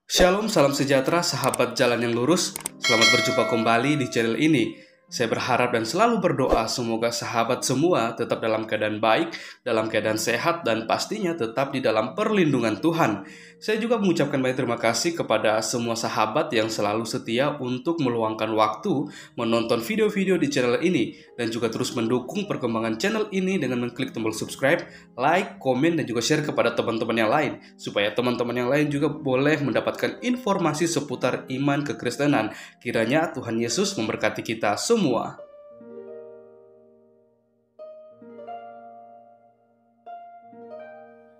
Shalom, salam sejahtera, sahabat jalan yang lurus. Selamat berjumpa kembali di channel ini. Saya berharap dan selalu berdoa semoga sahabat semua tetap dalam keadaan baik, dalam keadaan sehat, dan pastinya tetap di dalam perlindungan Tuhan. Saya juga mengucapkan banyak terima kasih kepada semua sahabat yang selalu setia untuk meluangkan waktu menonton video-video di channel ini dan juga terus mendukung perkembangan channel ini dengan mengklik tombol subscribe, like, komen, dan juga share kepada teman-teman yang lain supaya teman-teman yang lain juga boleh mendapatkan informasi seputar iman kekristenan. Kiranya Tuhan Yesus memberkati kita semua.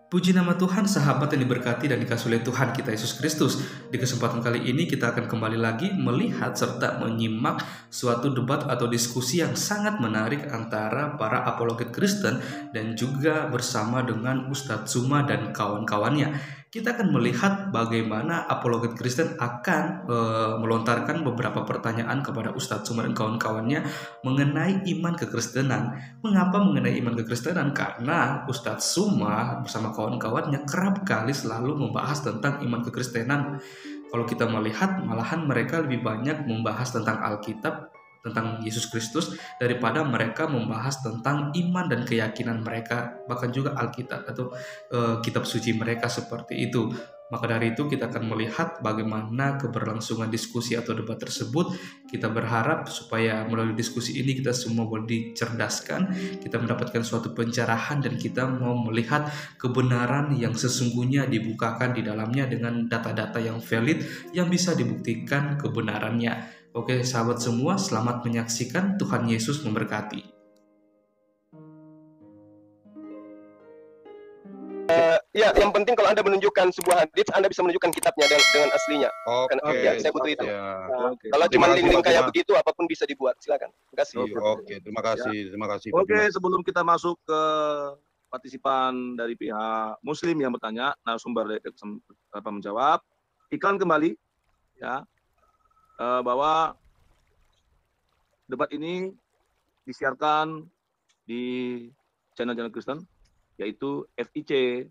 Puji nama Tuhan, sahabat yang diberkati dan dikasihi oleh Tuhan kita Yesus Kristus. Di kesempatan kali ini kita akan kembali lagi melihat serta menyimak suatu debat atau diskusi yang sangat menarik antara para apologet Kristen dan juga bersama dengan Ustadz Suma dan kawan-kawannya. Kita akan melihat bagaimana apologet Kristen akan melontarkan beberapa pertanyaan kepada Ustadz Suma dan kawan-kawannya mengenai iman kekristenan. Mengapa mengenai iman kekristenan? Karena Ustadz Suma bersama kawan-kawannya kerap kali selalu membahas tentang iman kekristenan. Kalau kita melihat, malahan mereka lebih banyak membahas tentang Alkitab, tentang Yesus Kristus, daripada mereka membahas tentang iman dan keyakinan mereka, bahkan juga Alkitab atau kitab suci mereka seperti itu. Maka dari itu kita akan melihat bagaimana keberlangsungan diskusi atau debat tersebut. Kita berharap supaya melalui diskusi ini kita semua boleh dicerdaskan, kita mendapatkan suatu pencerahan dan kita mau melihat kebenaran yang sesungguhnya dibukakan di dalamnya dengan data-data yang valid yang bisa dibuktikan kebenarannya. Oke, sahabat semua, selamat menyaksikan. Tuhan Yesus memberkati. Ya, yang penting kalau Anda menunjukkan sebuah hadits, Anda bisa menunjukkan kitabnya dengan aslinya. Oke, ya, saya butuh itu. ya. Kalau cuma link-link kayak begitu, apapun bisa dibuat. Silakan. Terima kasih. Oke, terima kasih, terima kasih. Oke, sebelum kita masuk ke partisipan dari pihak Muslim yang bertanya, narasumber menjawab, iklan kembali, ya, bahwa debat ini disiarkan di channel-channel Kristen, yaitu FIC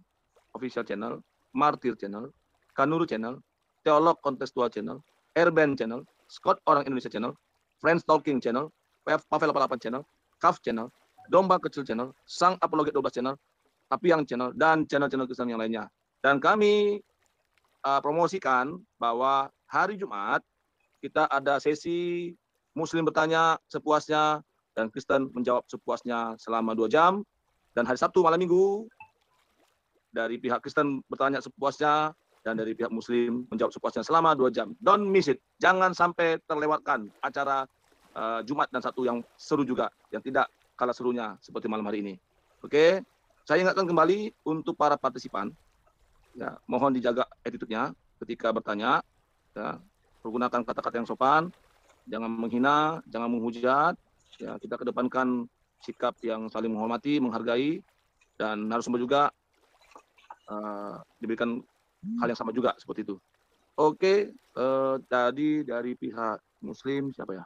Official Channel, Martir Channel, Kanuru Channel, Teolog Kontekstual Channel, Airban Channel, Scott Orang Indonesia Channel, Friends Talking Channel, Pavel 88 Channel, CAF Channel, Domba Kecil Channel, Sang Apologet 12 Channel, Tapiang Channel, dan channel-channel Kristen yang lainnya. Dan kami promosikan bahwa hari Jumat kita ada sesi Muslim bertanya sepuasnya dan Kristen menjawab sepuasnya selama 2 jam. Dan hari Sabtu malam Minggu dari pihak Kristen bertanya sepuasnya dan dari pihak Muslim menjawab sepuasnya selama 2 jam. Don't miss it. Jangan sampai terlewatkan acara Jumat dan Sabtu yang seru juga, yang tidak kalah serunya seperti malam hari ini. Oke, saya ingatkan kembali untuk para partisipan, ya, mohon dijaga attitude-nya ketika bertanya, ya, pergunakan kata-kata yang sopan, jangan menghina, jangan menghujat, ya, kita kedepankan sikap yang saling menghormati, menghargai, dan narasumber juga diberikan hal yang sama juga seperti itu. Oke, tadi dari pihak Muslim siapa ya?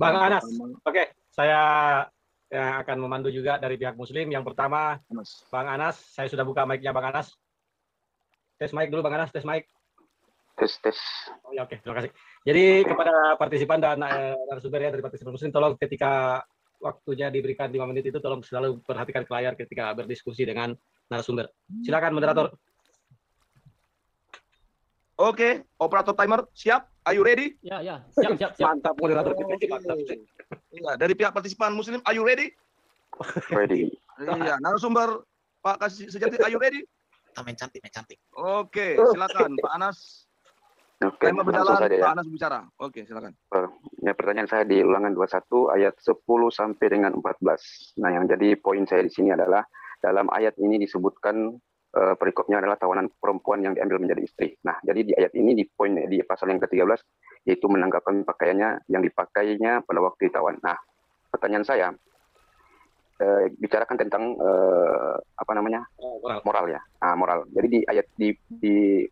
Bang Anas. Oke, saya yang akan memandu juga dari pihak Muslim. Yang pertama, Bang Anas, saya sudah buka mic-nya Bang Anas. Tes mic dulu Bang Anas, tes mic. Tes. Oh ya, oke, terima kasih. Jadi kepada partisipan dan narasumber ya dari partisipan Muslim, tolong ketika waktunya diberikan 5 menit itu tolong selalu perhatikan ke layar ketika berdiskusi dengan narasumber. Silakan moderator. Oke, operator timer siap? Are you ready? Ya, siap. Mantap moderator. Mantap. Ya, dari pihak partisipan Muslim, are you ready? Ready. Iya, narasumber Pak Kasih Sejati, are you ready? Main cantik. Oke, silakan Pak Anas. Oke, Tema langsung berjalan, saja ya. Pak Anas bicara. Oke, silakan. Ya, pertanyaan saya di Ulangan 21 ayat 10 sampai dengan 14. Nah, yang jadi poin saya di sini adalah dalam ayat ini disebutkan perikopnya adalah tawanan perempuan yang diambil menjadi istri. Nah, jadi di ayat ini di poin di pasal yang ke-13 yaitu menanggalkan pakaiannya yang dipakainya pada waktu ditawan. Nah, pertanyaan saya bicarakan tentang moral ya. Nah, moral. Jadi di ayat di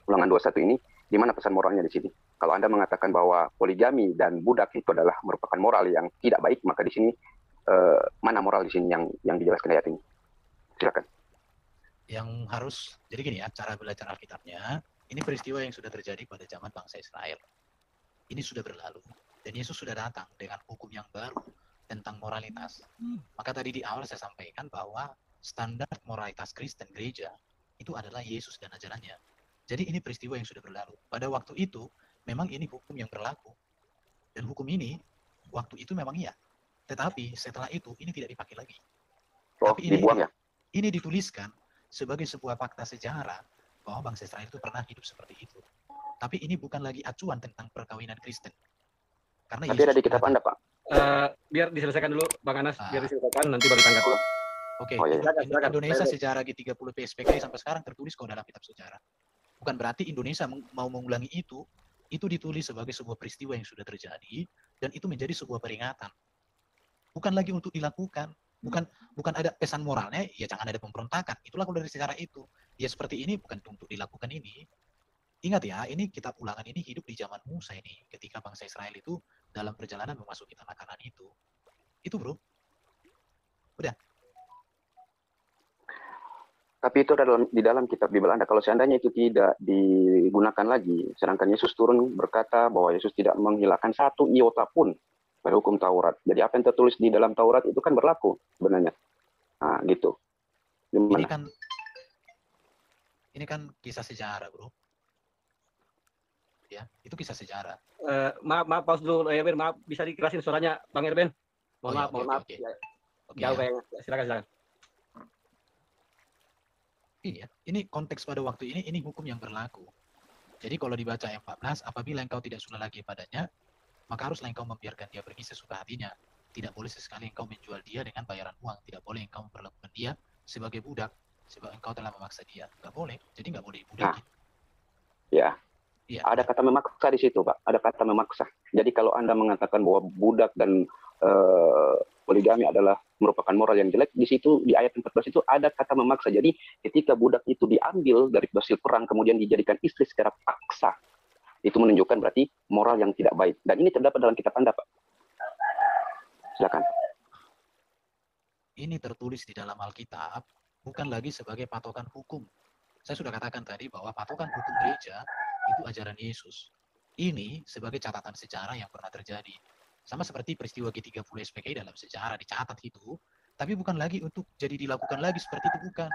Ulangan 21 ini di mana pesan moralnya di sini? Kalau Anda mengatakan bahwa poligami dan budak itu adalah merupakan moral yang tidak baik, maka di sini mana moral di sini yang dijelaskan ayat ini? Silakan. yang harus, jadi gini ya, cara belajar Alkitabnya, ini peristiwa yang sudah terjadi pada zaman bangsa Israel. Ini sudah berlalu, dan Yesus sudah datang dengan hukum yang baru tentang moralitas. Maka tadi di awal saya sampaikan bahwa standar moralitas Kristen gereja itu adalah Yesus dan ajarannya. Jadi ini peristiwa yang sudah berlalu. Pada waktu itu, memang ini hukum yang berlaku. Dan hukum ini, waktu itu memang iya. Tetapi setelah itu, ini tidak dipakai lagi. Oh, Tapi dibuang ya? ini dituliskan sebagai sebuah fakta sejarah bahwa bangsa Israel itu pernah hidup seperti itu. Tapi ini bukan lagi acuan tentang perkawinan Kristen. Karena Tapi ada di kitab Anda, Pak. Biar diselesaikan dulu, Bang Anas. Biar diselesaikan, nanti baru tanggapi. Oke, Oh, iya. Silakan. Indonesia sejarah G30 PSPKI sampai sekarang tertulis kok dalam kitab sejarah. Bukan berarti Indonesia mau mengulangi itu ditulis sebagai sebuah peristiwa yang sudah terjadi dan itu menjadi sebuah peringatan. Bukan lagi untuk dilakukan, bukan ada pesan moralnya, ya jangan ada pemberontakan. Itulah kalau dari sejarah itu. Ya seperti ini bukan untuk dilakukan ini. Ingat ya, ini kitab Ulangan ini hidup di zaman Musa ini, ketika bangsa Israel itu dalam perjalanan memasuki tanah Kanaan itu. Itu, Bro. Udah. Tapi itu ada di dalam kitab Bible Anda. Kalau seandainya itu tidak digunakan lagi, sedangkan Yesus turun berkata bahwa Yesus tidak menghilangkan satu iota pun dari hukum Taurat. Jadi apa yang tertulis di dalam Taurat itu kan berlaku sebenarnya. Nah, gitu. Gimana? Ini kan kisah sejarah, Bro. Ya, itu kisah sejarah. Maaf, pause dulu, Erben. Maaf, bisa dikerasin suaranya, Bang Erben. Mohon maaf. Oke. Ya, Oke, jauh ya. kayaknya. Silakan. Iya, ini konteks pada waktu ini hukum yang berlaku. Jadi kalau dibaca ayat 14, apabila engkau tidak suka lagi padanya, maka haruslah engkau membiarkan dia pergi sesuka hatinya. Tidak boleh sesekali engkau menjual dia dengan bayaran uang. Tidak boleh engkau memperlakukan dia sebagai budak, sebab engkau telah memaksa dia. Nggak boleh, jadi nggak boleh dibudakin. Ya. Ya. Ada kata memaksa di situ, Pak. Ada kata memaksa. Jadi kalau Anda mengatakan bahwa budak dan poligami adalah merupakan moral yang jelek, di situ di ayat 14 itu ada kata memaksa. Jadi ketika budak itu diambil dari hasil perang kemudian dijadikan istri secara paksa, itu menunjukkan berarti moral yang tidak baik. Dan ini terdapat dalam kitab Anda, Pak. Silakan. Ini tertulis di dalam Alkitab, bukan lagi sebagai patokan hukum. Saya sudah katakan tadi bahwa patokan hukum gereja itu ajaran Yesus. Ini sebagai catatan sejarah yang pernah terjadi. Sama seperti peristiwa G30 SPKI dalam sejarah dicatat itu, tapi bukan lagi untuk jadi dilakukan lagi seperti itu, bukan.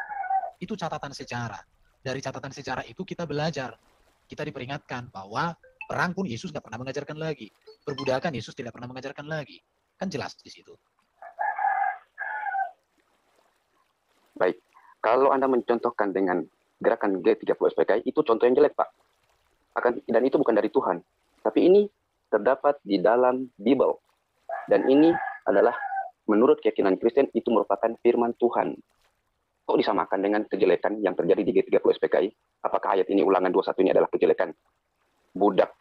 Itu catatan sejarah. Dari catatan sejarah itu kita belajar. Kita diperingatkan bahwa perang pun Yesus nggak pernah mengajarkan lagi. Perbudakan Yesus tidak pernah mengajarkan lagi. Kan jelas di situ. Baik. Kalau Anda mencontohkan dengan gerakan G30 SPKI, itu contoh yang jelek, Pak. Dan itu bukan dari Tuhan. Tapi ini terdapat di dalam Bible. Dan ini adalah menurut keyakinan Kristen itu merupakan firman Tuhan. Kok disamakan dengan kejelekan yang terjadi di G30 SPKI? Apakah ayat ini Ulangan 21 ini adalah kejelekan? Budak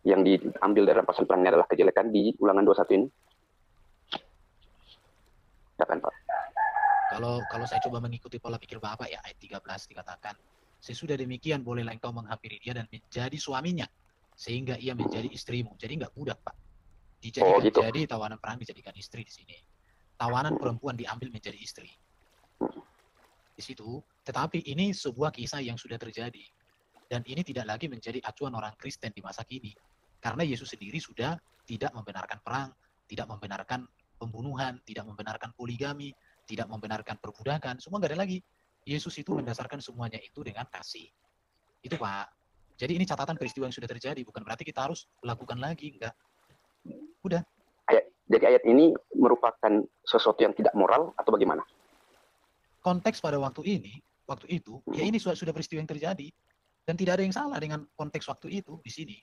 yang diambil dalam pasal perangnya adalah kejelekan di Ulangan 21 ini? Silakan, Pak. Kalau saya coba mengikuti pola pikir Bapak ya, ayat 13 dikatakan, sesudah demikian bolehlah engkau menghampiri dia dan menjadi suaminya, sehingga ia menjadi istrimu. Jadi nggak budak, Pak. Dijadikan gitu. Jadi tawanan perang dijadikan istri di sini. Tawanan perempuan diambil menjadi istri. Di situ, tetapi ini sebuah kisah yang sudah terjadi. Dan ini tidak lagi menjadi acuan orang Kristen di masa kini. Karena Yesus sendiri sudah tidak membenarkan perang, tidak membenarkan pembunuhan, tidak membenarkan poligami, tidak membenarkan perbudakan, semua nggak ada lagi. Yesus itu mendasarkan semuanya itu dengan kasih. Itu, Pak. Jadi ini catatan peristiwa yang sudah terjadi, bukan berarti kita harus lakukan lagi, enggak. Udah. Jadi ayat ini merupakan sesuatu yang tidak moral atau bagaimana? Konteks pada waktu itu, ya ini sudah peristiwa yang terjadi. Dan tidak ada yang salah dengan konteks waktu itu di sini.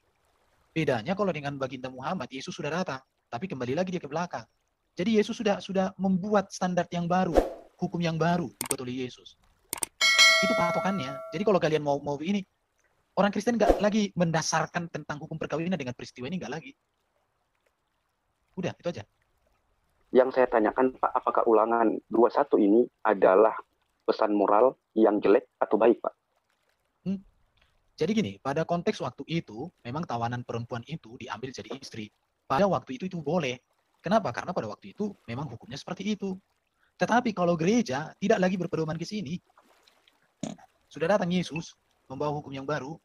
Bedanya kalau dengan baginda Muhammad, Yesus sudah datang, tapi kembali lagi dia ke belakang. Jadi Yesus sudah membuat standar yang baru, hukum yang baru dibuat oleh Yesus. Itu patokannya. Jadi kalau kalian mau ini, orang Kristen nggak lagi mendasarkan tentang hukum perkawinan dengan peristiwa ini, nggak lagi. Udah, itu aja. Yang saya tanyakan, Pak, apakah Ulangan 21 ini adalah pesan moral yang jelek atau baik, Pak? Jadi gini, pada konteks waktu itu, memang tawanan perempuan itu diambil jadi istri. Pada waktu itu boleh. Kenapa? Karena pada waktu itu memang hukumnya seperti itu. Tetapi kalau gereja tidak lagi berpedoman ke sini, Sudah datang Yesus membawa hukum yang baru.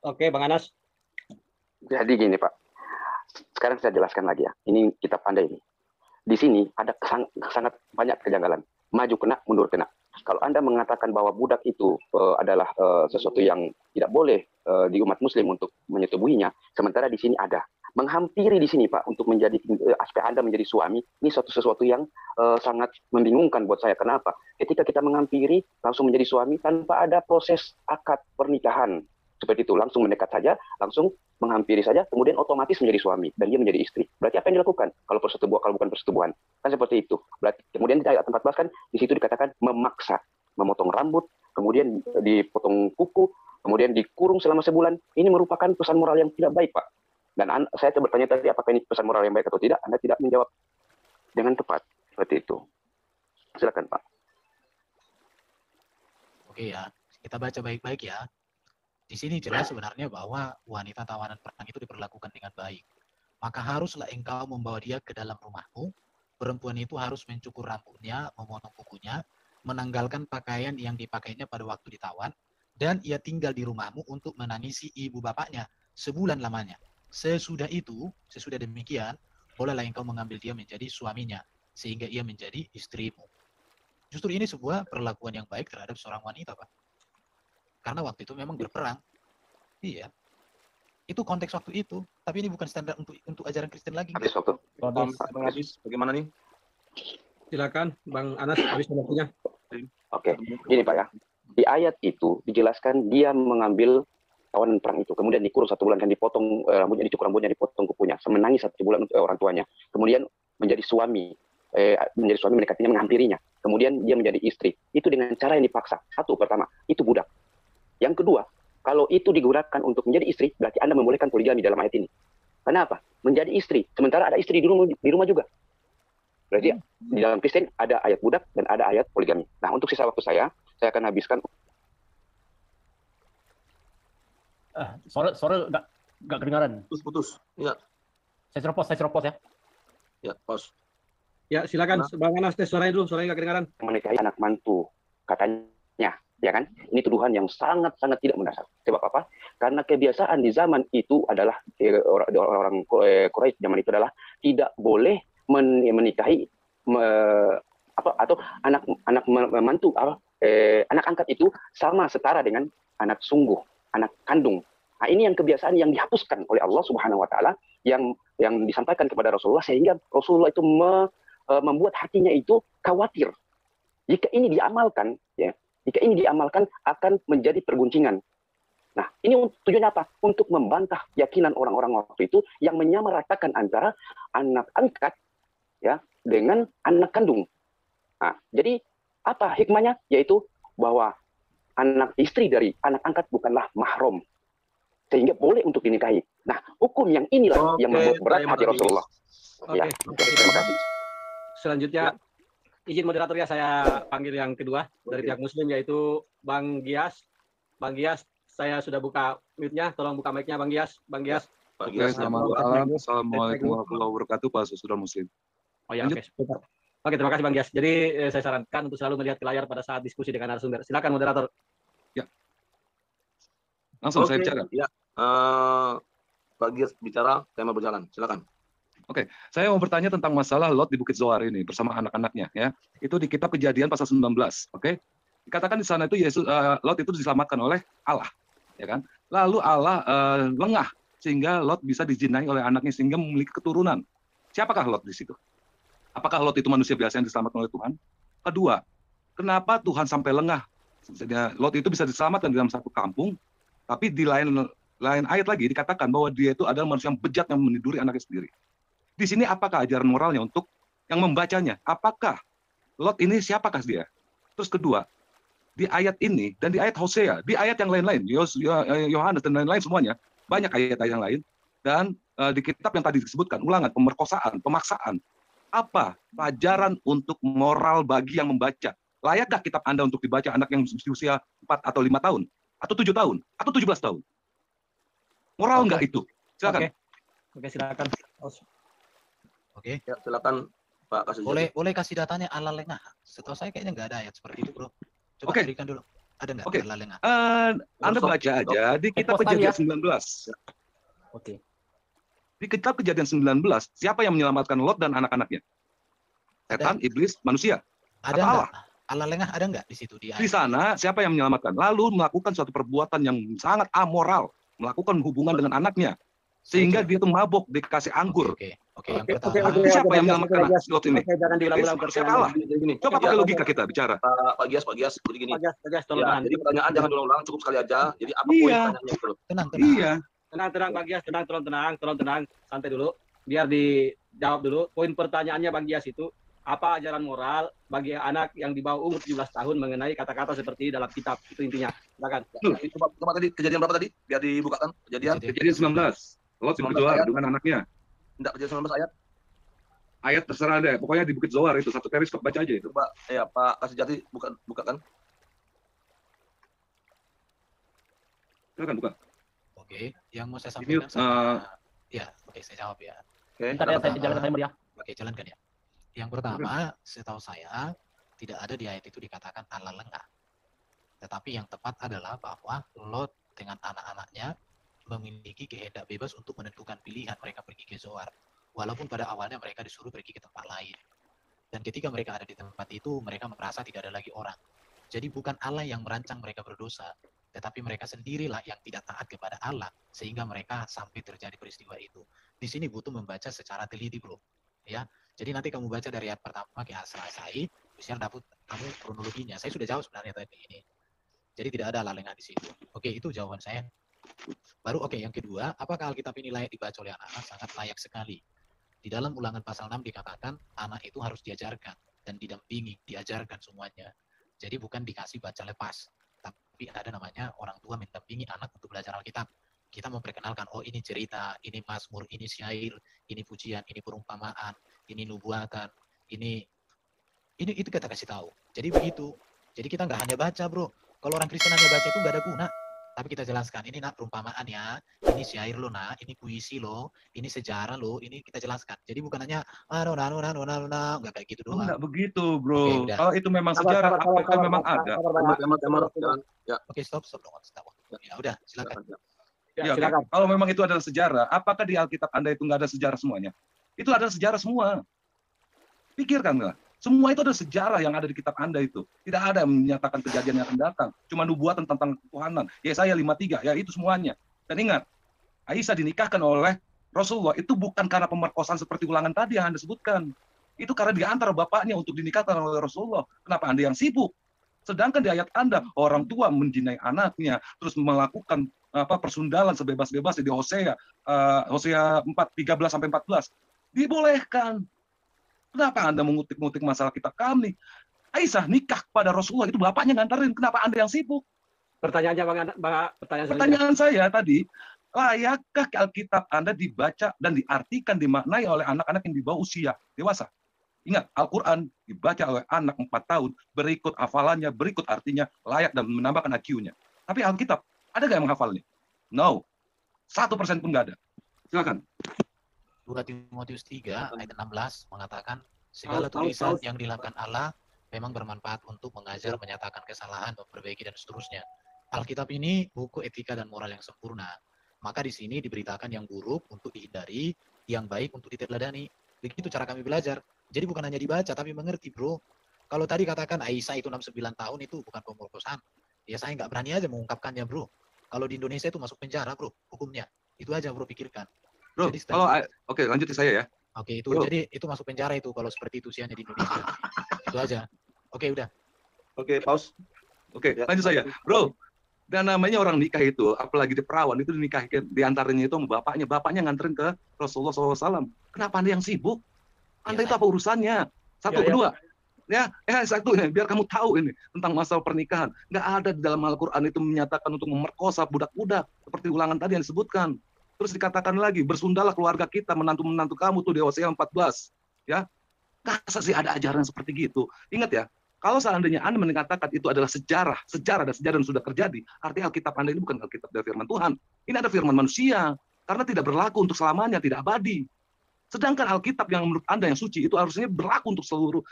Oke, Bang Anas. Jadi gini Pak, sekarang saya jelaskan lagi ya. Ini kitab Anda ini. Di sini ada sangat banyak kejanggalan. Maju kena, mundur kena. Kalau Anda mengatakan bahwa budak itu adalah sesuatu yang tidak boleh di umat Muslim untuk menyetubuhinya, sementara di sini ada menghampiri di sini Pak untuk menjadi aspek Anda menjadi suami, ini sesuatu yang sangat membingungkan buat saya. Kenapa? Ketika kita menghampiri langsung menjadi suami tanpa ada proses akad pernikahan seperti itu, langsung mendekat saja, langsung menghampiri saja, kemudian otomatis menjadi suami dan dia menjadi istri. Berarti apa yang dilakukan kalau persetubuhan, kalau bukan persetubuhan? Kan seperti itu. Berarti kemudian di ayat 14 kan di situ dikatakan memaksa, memotong rambut, kemudian dipotong kuku, kemudian dikurung selama sebulan. Ini merupakan pesan moral yang tidak baik, Pak. Dan saya bertanya tadi apakah ini pesan moral yang baik atau tidak? Anda tidak menjawab dengan tepat seperti itu. Silakan, Pak. Oke ya, kita baca baik-baik ya. Di sini jelas sebenarnya bahwa wanita tawanan perang itu diperlakukan dengan baik. Maka haruslah engkau membawa dia ke dalam rumahmu. Perempuan itu harus mencukur rambutnya, memotong kukunya, menanggalkan pakaian yang dipakainya pada waktu ditawan, dan ia tinggal di rumahmu untuk menangisi ibu bapaknya sebulan lamanya. Sesudah itu, sesudah demikian, bolehlah engkau mengambil dia menjadi suaminya, sehingga ia menjadi istrimu. Justru ini sebuah perlakuan yang baik terhadap seorang wanita, Pak. Karena waktu itu memang berperang. Iya. Itu konteks waktu itu. Tapi ini bukan standar untuk ajaran Kristen lagi. Habis waktu. Bang Aziz, bagaimana nih? Silakan, Bang Anas, habis waktunya. Oke, gini Pak ya. Di ayat itu dijelaskan dia mengambil tawanan perang itu, kemudian dikurung 1 bulan, dan dipotong rambutnya, dicukur rambutnya, dipotong kukunya, semenangi 1 bulan untuk orang tuanya. Kemudian menjadi suami mendekatinya, menghampirinya. Kemudian dia menjadi istri. Itu dengan cara yang dipaksa. Satu, pertama, itu budak. Yang kedua, kalau itu digunakan untuk menjadi istri, berarti Anda membolehkan poligami dalam ayat ini. Kenapa? Menjadi istri, sementara ada istri di rumah juga. Berarti di dalam Kristen ada ayat budak dan ada ayat poligami. Nah, untuk sisa waktu saya akan habiskan. Sore nggak kedengaran. Putus. Ya. Saya ceropos ya. Ya, pos. Ya, silakan Bang Anas, tes suaranya dulu, suaranya nggak kedengaran. Menikahi anak mantu, katanya. Ya kan? Ini tuduhan yang sangat-sangat tidak mendasar. Sebab apa? Karena kebiasaan di zaman itu adalah orang Quraisy zaman itu adalah tidak boleh menikahi atau anak mantu anak angkat itu sama setara dengan anak sungguh, anak kandung. Nah, ini yang kebiasaan yang dihapuskan oleh Allah Subhanahu wa taala yang disampaikan kepada Rasulullah, sehingga Rasulullah itu membuat hatinya itu khawatir. Jika ini diamalkan, ya, akan menjadi perguncingan. Nah, ini tujuannya apa? Untuk membantah keyakinan orang-orang waktu itu yang menyamaratakan antara anak angkat ya dengan anak kandung. Nah, jadi apa hikmahnya? Yaitu bahwa anak istri dari anak angkat bukanlah mahram, sehingga boleh untuk dinikahi. Nah, hukum yang inilah yang membuat berat hati Rasulullah. Ya, terima kasih. Selanjutnya, izin moderator ya, saya panggil yang kedua dari pihak Muslim, yaitu Bang Gias. Bang Gias, saya sudah buka mute-nya, tolong buka mic-nya Bang Gias. Bang Gias. Oke, selamat malam. Assalamualaikum warahmatullahi wabarakatuh, Pak Saudara Muslim. Oh ya, oke. Oke, terima kasih Bang Gias. Jadi saya sarankan untuk selalu melihat ke layar pada saat diskusi dengan narasumber. Silakan moderator. Ya. Langsung saya bicara. Ya. Pak Gias bicara, tema berjalan. Silakan. Oke, saya mau bertanya tentang masalah Lot di Bukit Zoar ini bersama anak-anaknya ya. Itu di kitab Kejadian pasal 19, oke? Dikatakan di sana itu Lot itu diselamatkan oleh Allah, ya kan? Lalu Allah lengah sehingga Lot bisa dijinai oleh anaknya sehingga memiliki keturunan. Siapakah Lot di situ? Apakah Lot itu manusia biasa yang diselamatkan oleh Tuhan? Kedua, kenapa Tuhan sampai lengah? Lot itu bisa diselamatkan dalam satu kampung, tapi di lain ayat lagi dikatakan bahwa dia itu adalah manusia yang bejat yang meniduri anaknya sendiri. Di sini apakah ajaran moralnya untuk yang membacanya? Apakah Lot ini siapakah dia? Terus kedua, di ayat ini dan di ayat Hosea, di ayat yang lain-lain, Yohanes dan lain-lain semuanya, banyak ayat-ayat yang lain, dan di kitab yang tadi disebutkan, ulangan, pemerkosaan, pemaksaan, apa pelajaran untuk moral bagi yang membaca? Layakkah kitab Anda untuk dibaca anak yang usia 4 atau 5 tahun? Atau 7 tahun? Atau 17 tahun? Moral nggak itu? Silakan. Oke, silakan. Oke. Ya, silakan Pak kasih Boleh kasih datanya ala lengah. Setahu saya kayaknya nggak ada ayat seperti itu, bro. Coba Oke. berikan dulu. Ada nggak Oke. ala lengah? Anda baca aja di kitab Post tadi Kejadian ya. 19. Oke. Di kitab Kejadian 19, siapa yang menyelamatkan Lot dan anak-anaknya? Setan, iblis, manusia. Ada Atau nggak? Ala lengah ada nggak di situ di Di ayat? sana siapa yang menyelamatkan? Lalu melakukan suatu perbuatan yang sangat amoral, melakukan hubungan dengan anaknya, sehingga dia tuh mabok dikasih anggur. Oke. Yang Oke, pertama. oke, Itu siapa yang Bagias, menyelamatkan Bagias. Lot ini? Oke, jangan diulang-ulang Siapa pertanyaannya. Allah? Jadi gini. Coba pakai logika kita bicara. Pak Gias, jadi gini. Bagias, tolong Ya, tahan. jadi pertanyaan jangan diulang-ulang, cukup sekali aja. Jadi apa poin Iya. pertanyaannya gitu loh. Tenang. Iya. Tenang, Bagias, tolong tenang, santai dulu. Biar dijawab dulu. Poin pertanyaannya Bagias itu, apa ajaran moral bagi anak yang di bawah umur 17 tahun mengenai kata-kata seperti dalam kitab? Itu intinya. Silakan. Coba tadi kejadian berapa tadi? Biar dibukakan kejadian. Kejadian 19. Lot di Bukit Zoar dengan anaknya. Enggak kejadian 19 ayat. Ayat terserah deh. Pokoknya di Bukit Zoar itu satu periskop baca aja itu. Coba ya Pak Kasih Jati bukakan. Silakan buka. Oke. Yang mau saya Ini, sampaikan saya jawab ya. Oke. Bentar ya, saya jalan ke timer ya. Oke, jalankan ya. Yang pertama, setahu saya tidak ada di ayat itu dikatakan ala lengah. Tetapi yang tepat adalah bahwa Lot dengan anak-anaknya memiliki kehendak bebas untuk menentukan pilihan mereka pergi ke Zoar. Walaupun pada awalnya mereka disuruh pergi ke tempat lain. Dan ketika mereka ada di tempat itu, mereka merasa tidak ada lagi orang. Jadi bukan Allah yang merancang mereka berdosa, tetapi mereka sendirilah yang tidak taat kepada Allah, sehingga mereka sampai terjadi peristiwa itu. Di sini butuh membaca secara teliti, bro. Ya, jadi nanti kamu baca dari ayat pertama ke ayat selesai, bisa dapat kamu kronologinya. Saya sudah jawab sebenarnya tadi ini. Jadi tidak ada ala lengah di situ. Oke, itu jawaban saya. Baru yang kedua, apakah Alkitab ini layak dibaca oleh anak-anak? Sangat layak sekali. Di dalam Ulangan pasal 6 dikatakan anak itu harus diajarkan dan didampingi, diajarkan semuanya. Jadi bukan dikasih baca lepas, tapi ada namanya orang tua mendampingi anak untuk belajar Alkitab. Kita memperkenalkan, oh ini cerita, ini mazmur, ini syair, ini pujian, ini perumpamaan, ini nubuatan, ini itu kita kasih tahu. Jadi begitu. Jadi kita nggak hanya baca, bro. Kalau orang Kristen hanya baca itu nggak ada guna. Tapi kita jelaskan, ini nak perumpamaan ya, ini syair lo nak, ini puisi lo, ini sejarah lo, ini kita jelaskan. Jadi bukan hanya nggak kayak gitu doang. Enggak begitu, bro. Oke, udah. Kalau itu memang sejarah, apa itu memang ada? Oke, stop dong. Ya udah, silakan. Ya, oke. Kalau memang itu adalah sejarah, apakah di Alkitab Anda itu nggak ada sejarah semuanya? Itu adalah sejarah semua. Pikirkan nggak? Semua itu adalah sejarah yang ada di kitab Anda itu. Tidak ada yang menyatakan kejadian yang akan datang. Cuma nubuatan tentang ketuhanan. Yesaya 53, ya itu semuanya. Dan ingat, Aisyah dinikahkan oleh Rasulullah itu bukan karena pemerkosaan seperti Ulangan tadi yang Anda sebutkan. Itu karena diantar bapaknya untuk dinikahkan oleh Rasulullah. Kenapa Anda yang sibuk? Sedangkan di ayat Anda, orang tua menjinai anaknya, terus melakukan persundalan sebebas-bebasnya di Hosea 4:13-14. Dibolehkan. Kenapa Anda mengutip-ngutip masalah kitab kami? Aisyah nikah pada Rasulullah, itu bapaknya nganterin. Kenapa Anda yang sibuk? Pertanyaannya Pertanyaan saya tadi, layakkah Alkitab Anda dibaca dan diartikan, dimaknai oleh anak-anak yang di bawah usia dewasa? Ingat, Al-Quran dibaca oleh anak 4 tahun, berikut hafalannya, berikut artinya, layak dan menambahkan IQ-nya. Tapi Alkitab, ada nggak yang menghafalnya? No. 1% pun nggak ada. Silakan. 2 Timotius 3 ayat 16 mengatakan segala tulisan yang dilakukan Allah memang bermanfaat untuk mengajar, menyatakan kesalahan, memperbaiki dan seterusnya. Alkitab ini buku etika dan moral yang sempurna. Maka di sini diberitakan yang buruk untuk dihindari, yang baik untuk diteladani. Begitu cara kami belajar. Jadi bukan hanya dibaca tapi mengerti, bro. Kalau tadi katakan Aisyah itu 69 tahun itu bukan pemerkosaan. Ya saya nggak berani aja mengungkapkannya, bro. Kalau di Indonesia itu masuk penjara, bro, hukumnya. Itu aja, bro, pikirkan. Bro, Jadi, oke, lanjut ke saya ya. Oke, itu Bro. jadi itu masuk penjara itu kalau seperti itu usianya di Indonesia. Itu aja. Oke, udah. Oke, pause. Oke, lanjut saya. Bro, dan namanya orang nikah itu, apalagi di perawan, itu dinikahin, diantaranya itu sama bapaknya nganterin ke Rasulullah SAW. Kenapa Anda yang sibuk? Anda itu apa urusannya? Satu, kedua. Satu, biar kamu tahu ini tentang masalah pernikahan. Nggak ada di dalam Al-Quran itu menyatakan untuk memerkosa budak-budak, seperti Ulangan tadi yang disebutkan. Terus dikatakan lagi, bersundalah keluarga kita, menantu-menantu kamu tuh di Hosea 14. Ya, masa sih ada ajaran seperti gitu? Ingat ya, kalau seandainya Anda mengatakan itu adalah sejarah dan sejarah yang sudah terjadi, artinya Alkitab Anda ini bukan Alkitab dari firman Tuhan. Ini ada firman manusia, karena tidak berlaku untuk selamanya, tidak abadi. Sedangkan Alkitab yang menurut Anda yang suci itu harusnya berlaku untuk seluruh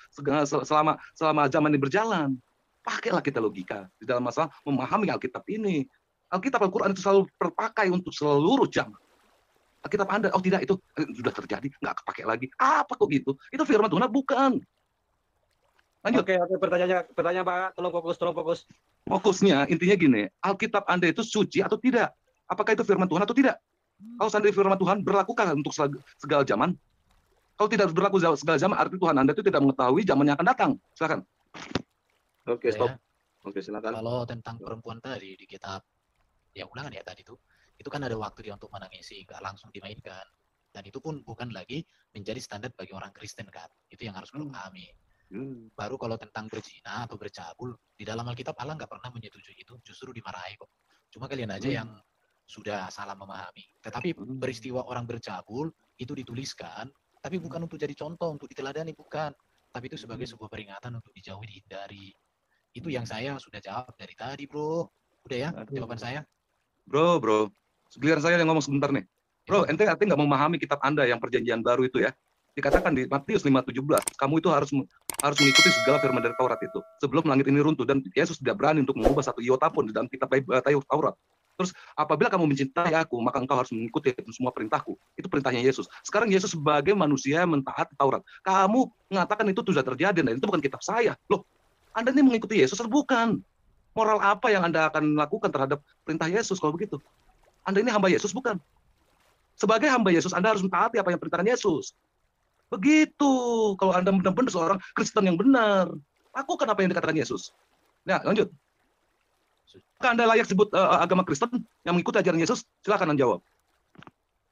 selama zaman ini berjalan. Pakailah kita logika di dalam masalah memahami Alkitab ini. Alkitab Al-Quran itu selalu terpakai untuk seluruh zaman. Alkitab Anda, oh tidak, itu sudah terjadi, nggak kepakai lagi. Apa kok gitu? Itu firman Tuhan, bukan. Lanjut. Oke, pertanyaan Pak, tolong fokus. Fokusnya intinya gini, Alkitab Anda itu suci atau tidak? Apakah itu firman Tuhan atau tidak? Kalau seandainya firman Tuhan berlakukan untuk segala zaman, kalau tidak berlaku segala zaman, arti Tuhan Anda itu tidak mengetahui zaman yang akan datang. Silakan. Oke, stop. Oke, silakan. Kalau tentang perempuan tadi di kitab yang ulangan ya tadi itu kan ada waktu dia untuk menangisi, nggak langsung dimainkan. Dan itu pun bukan lagi menjadi standar bagi orang Kristen kan. Itu yang harus perlu pahami. Baru kalau tentang berzina atau bercabul, di dalam Alkitab Allah nggak pernah menyetujui itu, justru dimarahi kok. Cuma kalian aja yang sudah salah memahami. Tetapi peristiwa orang bercabul itu dituliskan, tapi bukan untuk jadi contoh, untuk diteladani, bukan. Tapi itu sebagai sebuah peringatan untuk dijauhi, dihindari. Itu yang saya sudah jawab dari tadi, bro. Udah ya, jawaban saya. Bro, giliran saya yang ngomong sebentar nih. Bro, ente artinya nggak memahami kitab Anda yang perjanjian baru itu ya. Dikatakan di Matius 5:17, kamu itu harus mengikuti segala firman dari Taurat itu sebelum langit ini runtuh, dan Yesus tidak berani untuk mengubah satu iota pun di dalam kitab Taurat. Terus apabila kamu mencintai aku, maka engkau harus mengikuti semua perintahku. Itu perintahnya Yesus. Sekarang Yesus sebagai manusia mentaati Taurat. Kamu mengatakan itu sudah terjadi dan itu bukan kitab saya. Loh, Anda ini mengikuti Yesus atau bukan? Moral apa yang Anda akan lakukan terhadap perintah Yesus kalau begitu? Anda ini hamba Yesus bukan? Sebagai hamba Yesus, Anda harus mentaati apa yang perintahkan Yesus. Begitu. Kalau Anda benar-benar seorang Kristen yang benar, lakukan apa yang dikatakan Yesus. Ya, lanjut. Apakah Anda layak sebut agama Kristen yang mengikuti ajaran Yesus? Silakan Anda jawab.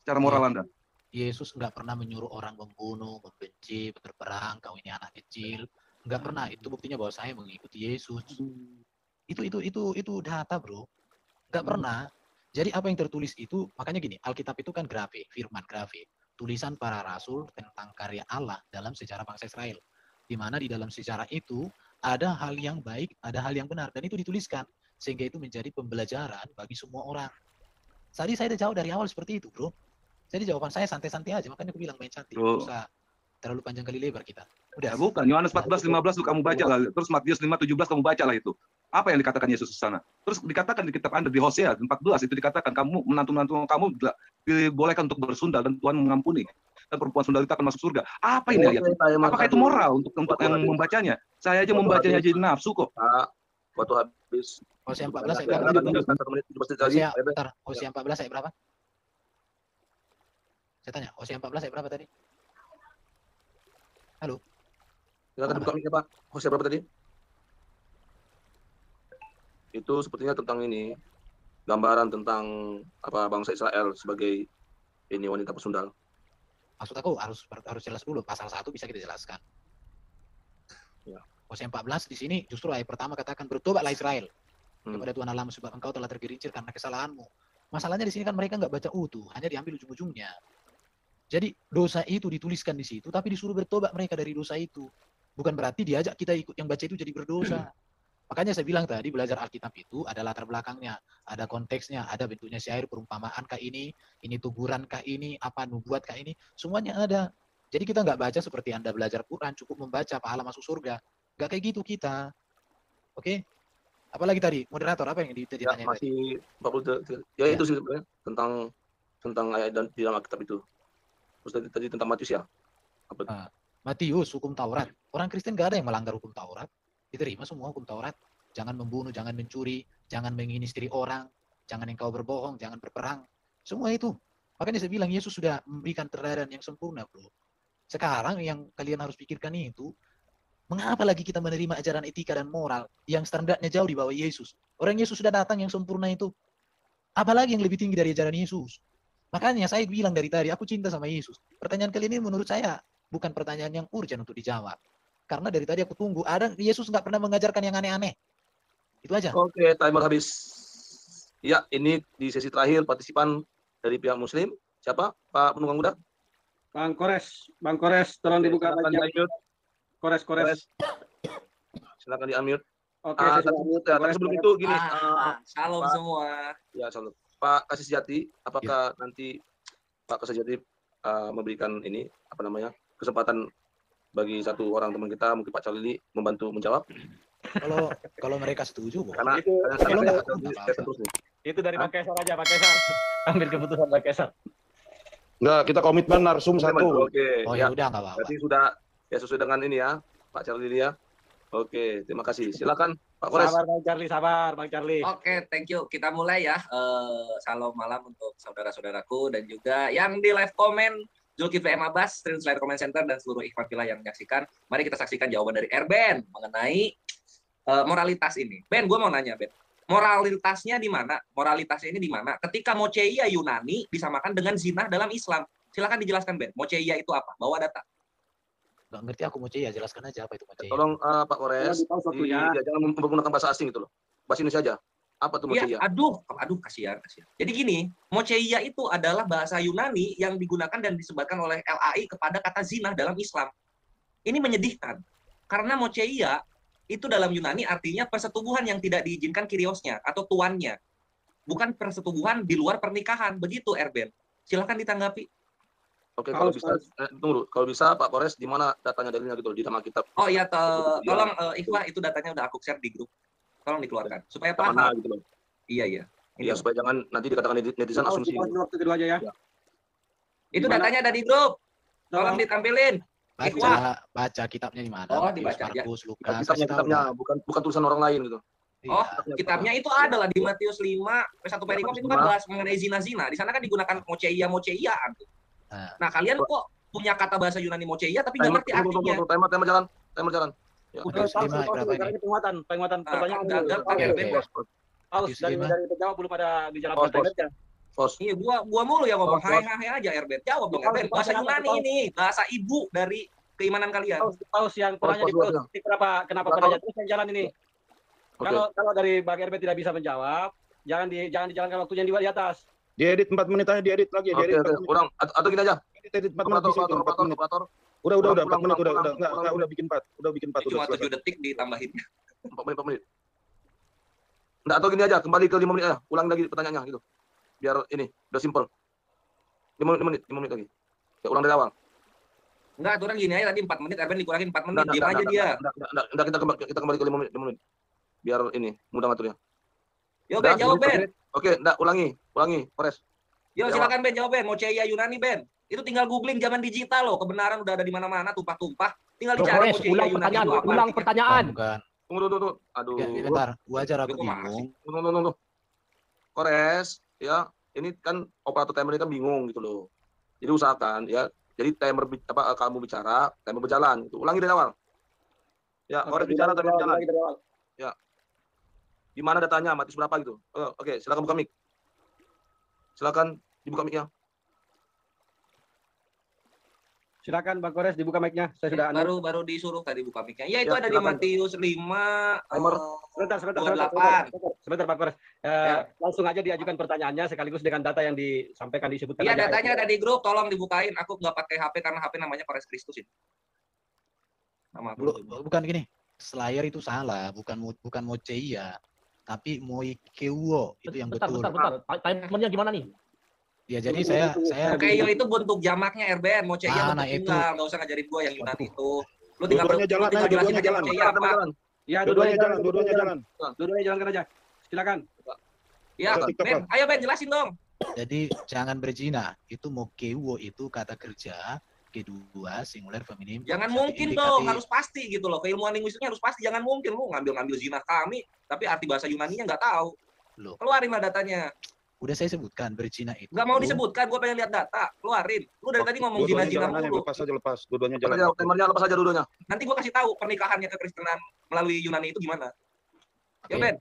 Secara moral Anda. Yesus nggak pernah menyuruh orang membunuh, membenci, berperang, kau ini anak kecil. Nggak pernah. Itu buktinya bahwa saya mengikuti Yesus. Itu data, bro. Nggak pernah. Jadi apa yang tertulis itu, makanya gini, Alkitab itu kan grafik, firman grafik. Tulisan para rasul tentang karya Allah dalam sejarah bangsa Israel. Di mana di dalam sejarah itu ada hal yang baik, ada hal yang benar. Dan itu dituliskan. Sehingga itu menjadi pembelajaran bagi semua orang. Tadi saya udah jawab dari awal seperti itu, bro. Jadi jawaban saya santai-santai aja. Makanya aku bilang main cantik. Usah terlalu panjang kali lebar kita. Udah. Ya, bukan. Yohanes 14:15 itu kamu baca lah. Terus Matius 5:17 kamu baca lah itu. Apa yang dikatakan Yesus di sana? Terus dikatakan di kitab Anda di Hosea 14 itu dikatakan kamu menantu-menantu kamu dibolehkan untuk bersundal dan Tuhan mengampuni. Dan perempuan sundal itu akan masuk surga. Apa ini ayat? Apakah itu moral untuk yang membacanya? Saya aja membacanya jadi nafsu kok. Waktu habis. Hosea 14 ayat berapa? Hosea 14 ayat berapa? Saya tanya, Hosea 14 ayat berapa tadi? Halo. Silakan buka mic, Pak. Hosea berapa tadi? Itu sepertinya tentang ini, gambaran tentang apa bangsa Israel sebagai ini wanita pesundal. Maksud aku harus jelas dulu. Pasal 1 bisa kita jelaskan. Ya. Hosea 14 di sini justru ayat pertama katakan bertobatlah Israel kepada Tuhan Allahmu sebab engkau telah tergelincir karena kesalahanmu. Masalahnya di sini kan mereka nggak baca utuh, hanya diambil ujung-ujungnya. Jadi dosa itu dituliskan di situ, tapi disuruh bertobat mereka dari dosa itu. Bukan berarti diajak kita ikut yang baca itu jadi berdosa. Makanya saya bilang tadi belajar Alkitab itu ada latar belakangnya, ada konteksnya, ada bentuknya syair, perumpamaan kah ini tuguran kah ini, apa nubuat kah ini, semuanya ada. Jadi kita nggak baca seperti Anda belajar Quran, cukup membaca pahala masuk surga. Nggak kayak gitu kita. Oke? Apalagi tadi, moderator, apa yang ditanya? Masih 40, ya itu sih sebenarnya tentang ayat dan di dalam Alkitab itu. Terus tadi tentang Matius ya? Apa? Matius, hukum Taurat. Orang Kristen nggak ada yang melanggar hukum Taurat. Diterima semua hukum Taurat. Jangan membunuh, jangan mencuri, jangan menghina istri orang, jangan engkau berbohong, jangan berperang. Semua itu. Makanya saya bilang Yesus sudah memberikan teladan yang sempurna, bro. Sekarang yang kalian harus pikirkan itu, mengapa lagi kita menerima ajaran etika dan moral yang standarnya jauh di bawah Yesus? Orang Yesus sudah datang yang sempurna itu. Apalagi yang lebih tinggi dari ajaran Yesus? Makanya saya bilang dari tadi, aku cinta sama Yesus. Pertanyaan kalian ini menurut saya bukan pertanyaan yang urgent untuk dijawab. Karena dari tadi aku tunggu, ada Yesus nggak pernah mengajarkan yang aneh-aneh. Itu aja. Oke, timer habis. Ya, ini di sesi terakhir partisipan dari pihak Muslim. Siapa? Pak Penunggang Muda? Bang Kores, tolong dibuka mic-nya. Kores. Silakan di-unmute. Oke, tapi sebelum itu gini. Salam Pak, semua. Ya, salam. Pak Kasih Sejati, apakah nanti Pak Kasih Sejati memberikan ini apa namanya kesempatan bagi satu orang teman kita, mungkin Pak Charlie membantu menjawab. Kalau mereka setuju, Karena Itu kalau saya enggak, ada di enggak step apa-apa. terus nih. itu dari Pak Kaisar aja, Pak Kaisar. Ambil keputusan Pak Kaisar. Enggak, kita komitmen narsum satu. Oke, Oh ya. ya udah enggak apa-apa. Berarti sudah ya sesuai dengan ini ya, Pak Charlie ya. Oke, terima kasih. Silakan Pak Kores. Sabar Bang Charlie, sabar Bang Charlie. Oke, thank you. Kita mulai ya. Salam malam untuk saudara-saudaraku dan juga yang di live comment, Zulkifli M. Abbas, Translate Comment Center, dan seluruh ikhwan filah yang menyaksikan. Mari kita saksikan jawaban dari Erben mengenai moralitas ini. Ben, gue mau nanya, Ben. Moralitasnya di mana? Moralitasnya ini di mana? Ketika moceia Yunani disamakan dengan zina dalam Islam. Silakan dijelaskan, Ben. Moceia itu apa? Bawa data. Nggak ngerti aku moceia, jelaskan aja apa itu moceia. Tolong Pak Kores, jangan menggunakan bahasa asing gitu loh. Bahasa Indonesia aja. Apa tuh Iya, moceia? aduh, kasihan. Jadi gini, moceia itu adalah bahasa Yunani yang digunakan dan disebarkan oleh LAI kepada kata zina dalam Islam. Ini menyedihkan. Karena moceia itu dalam Yunani artinya persetubuhan yang tidak diizinkan kiriosnya atau tuannya. Bukan persetubuhan di luar pernikahan. Begitu, Erben. Silahkan ditanggapi. Oke, kalau bisa, tunggu dulu. Kalau bisa Pak Kores, di mana datanya dalilnya gitu di nama kitab? Oh iya, tolong Ikhwah, itu datanya udah aku share di grup. Tolong dikeluarkan supaya paham. Mana gitu loh. Iya. Iya, supaya jangan nanti dikatakan netizen asumsi. Waktu kedua aja ya. Itu datanya ada di grup. Tolong ditampilin. Baca kitabnya di mana? Oh, dibaca aja. Markus, Lukas, Kitabnya, bukan tulisan orang lain gitu. Oh, kitabnya itu adalah di Matius 5, 1 perikop itu kan bahas mengenai zina-zina. Di sana kan digunakan moceia-moceiyaan. Nah, kalian kok punya kata bahasa Yunani moceia tapi nggak ngerti artinya. Timer jalan. Ya. Penguatan pertanyaan. Gagal kan Erben. Aus dari penjawab belum ada dijalankan internetnya. Iya, gua mulu yang ngomong hai aja Erben. Jawab dong Erben. Bahasa Yunani ini, bahasa ibu dari keimanan kalian. Paus yang pertanyaan itu kenapa pertanyaan terus yang jalan ini. Kalau dari Bang Erben tidak bisa menjawab, jangan dijalankan waktunya di atas. Diedit 4 menit aja, diedit lagi. Oke, kurang. Atau gini aja. Edit 4 menit. Udah 4 menit, udah bikin 4. Udah bikin 4. Cuma 7 detik ditambahin. 4 menit. Enggak, atau gini aja, kembali ke 5 menit aja. Ulang lagi pertanyaannya gitu. Biar ini udah simpel. 5 menit lagi. Ya, ulang dari awal. Enggak, aturan gini aja tadi 4 menit, Erben dikurangin 4 menit. Diam aja dia. Enggak, kita kembali ke 5 menit. Biar ini mudah ngaturnya. Yo, Ben, jawab Ben. Oke, enggak, ulangi, Kores. Yo, silakan Ben, jawab Ben. Moceia Yunani, Ben. Itu tinggal googling zaman digital loh. Kebenaran udah ada di mana-mana, tumpah-tumpah. Tinggal dicari moceia Yunani. Ulang pertanyaan. Tunggu. Aduh. Bentar, gua aja ragu bingung. Tunggu. Kores, ya, ini kan operator timer ini kan bingung gitu loh. Jadi usahakan ya. Jadi timer kamu bicara, timer berjalan. Itu ulangi dari awal. Ya, Kores bicara timer berjalan. Ya. Di mana datanya, Matius berapa gitu. Oke, silakan buka mic. Silakan dibuka mic-nya. Silakan Bang Kores dibuka mic-nya. Saya sudah baru disuruh tadi buka mic-nya. Ya, itu ada di Matius 5 Sebentar Pak Kores. Langsung aja diajukan pertanyaannya sekaligus dengan data yang disampaikan disebutkan. Iya, datanya ada di grup, tolong dibukain. Aku nggak pakai HP karena HP namanya Kores Kristus ini. Bukan gini. Slayer itu salah, bukan moceia. Tapi moikeuo itu yang betul. Bentar. Timernya gimana nih? Ya jadi saya Mokeio itu bentuk jamaknya Erben, moceia bentuk tunggal, enggak usah ngajarin gua yang Yunani itu. Lu tinggal jalan. Ya, dua-duanya jalankan aja. Silakan. Ya, Ben, ayo Ben jelasin dong. Jadi jangan berzina. Itu mokeio itu kata kerja kedua singular feminim. Jangan mungkin dong, harus pasti gitu loh. Keilmuan linguistiknya harus pasti, jangan mungkin lu ngambil zina kami, tapi arti bahasa Yunaninya nggak tahu. Loh. Keluarin lah datanya. Udah saya sebutkan berzina itu. Nggak mau disebutkan, gua pengen lihat data. Keluarin. Lu dari tadi ngomong zina-zina mulu. Lepas. Dua-duanya jalan. Timernya lepas aja dua-duanya. Nanti gua kasih tahu pernikahannya kekristenan melalui Yunani itu gimana. Ya Ben.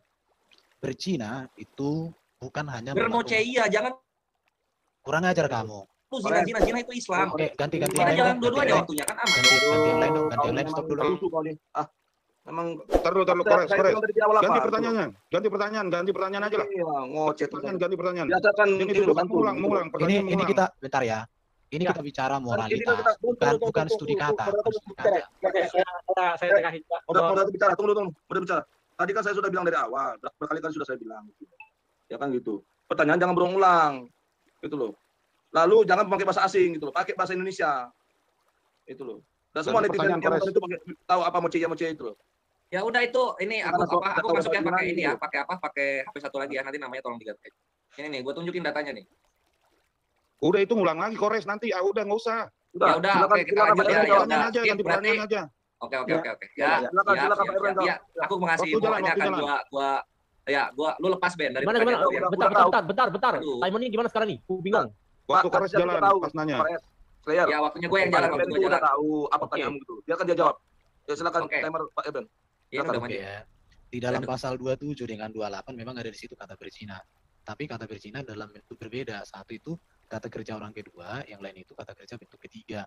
Berzina itu bukan hanya bermoceia, jangan kurang ajar kamu. Zina itu Islam. Oke, ganti kita jalan dua-duanya waktunya kan aman. Ganti yang lain, stop dulu. Memang taruh Kores. Ganti pertanyaan aja lah. Ngocet. Ganti pertanyaan. Biasakan mengulang. Ini kita bentar ya. Ini kita bicara moralitas, bukan studi kata. Saya tengahin Pak. Udah bicara, tunggu. Udah bicara. Tadi kan saya sudah bilang dari awal, berkali-kali sudah saya bilang. Ya kan gitu. Pertanyaan jangan berulang-ulang. Gitu loh. Lalu jangan pakai bahasa asing gitu loh, pakai bahasa Indonesia. Itu loh. Dan semua netizen yang nonton itu tahu apa moce itu loh. Ya udah itu, ini aku masuknya pakai ini ya, gitu. pakai HP satu lagi ya, nanti namanya tolong diganti. Ini nih, gue tunjukin datanya nih. Udah itu ngulang lagi Kores nanti. Ah udah nggak usah. Ya udah, oke kita lanjut ya. Ya udah, aja, ganti pertanyaan aja. Oke. Ya, Silakan, Pak Irwan. ya, aku mengasih infonya kan lu lepas Ben dari Gimana? Bentar. Aduh. Timernya gimana sekarang nih? Aku bingung. Waktu Kores jalan pas nanya. Slayer. Ya, waktunya gue yang jalan, waktu gue Udah jalan. tahu apa pertanyaanmu gitu. Biarkan dia jawab. Ya silakan Oke. timer Pak Irwan. Ini udah maju. Ya. Di dalam pasal 27 dengan 28 memang ada di situ kata berzina. Tapi kata berzina dalam bentuk berbeda. Satu itu kata kerja orang kedua, yang lain itu kata kerja bentuk ketiga.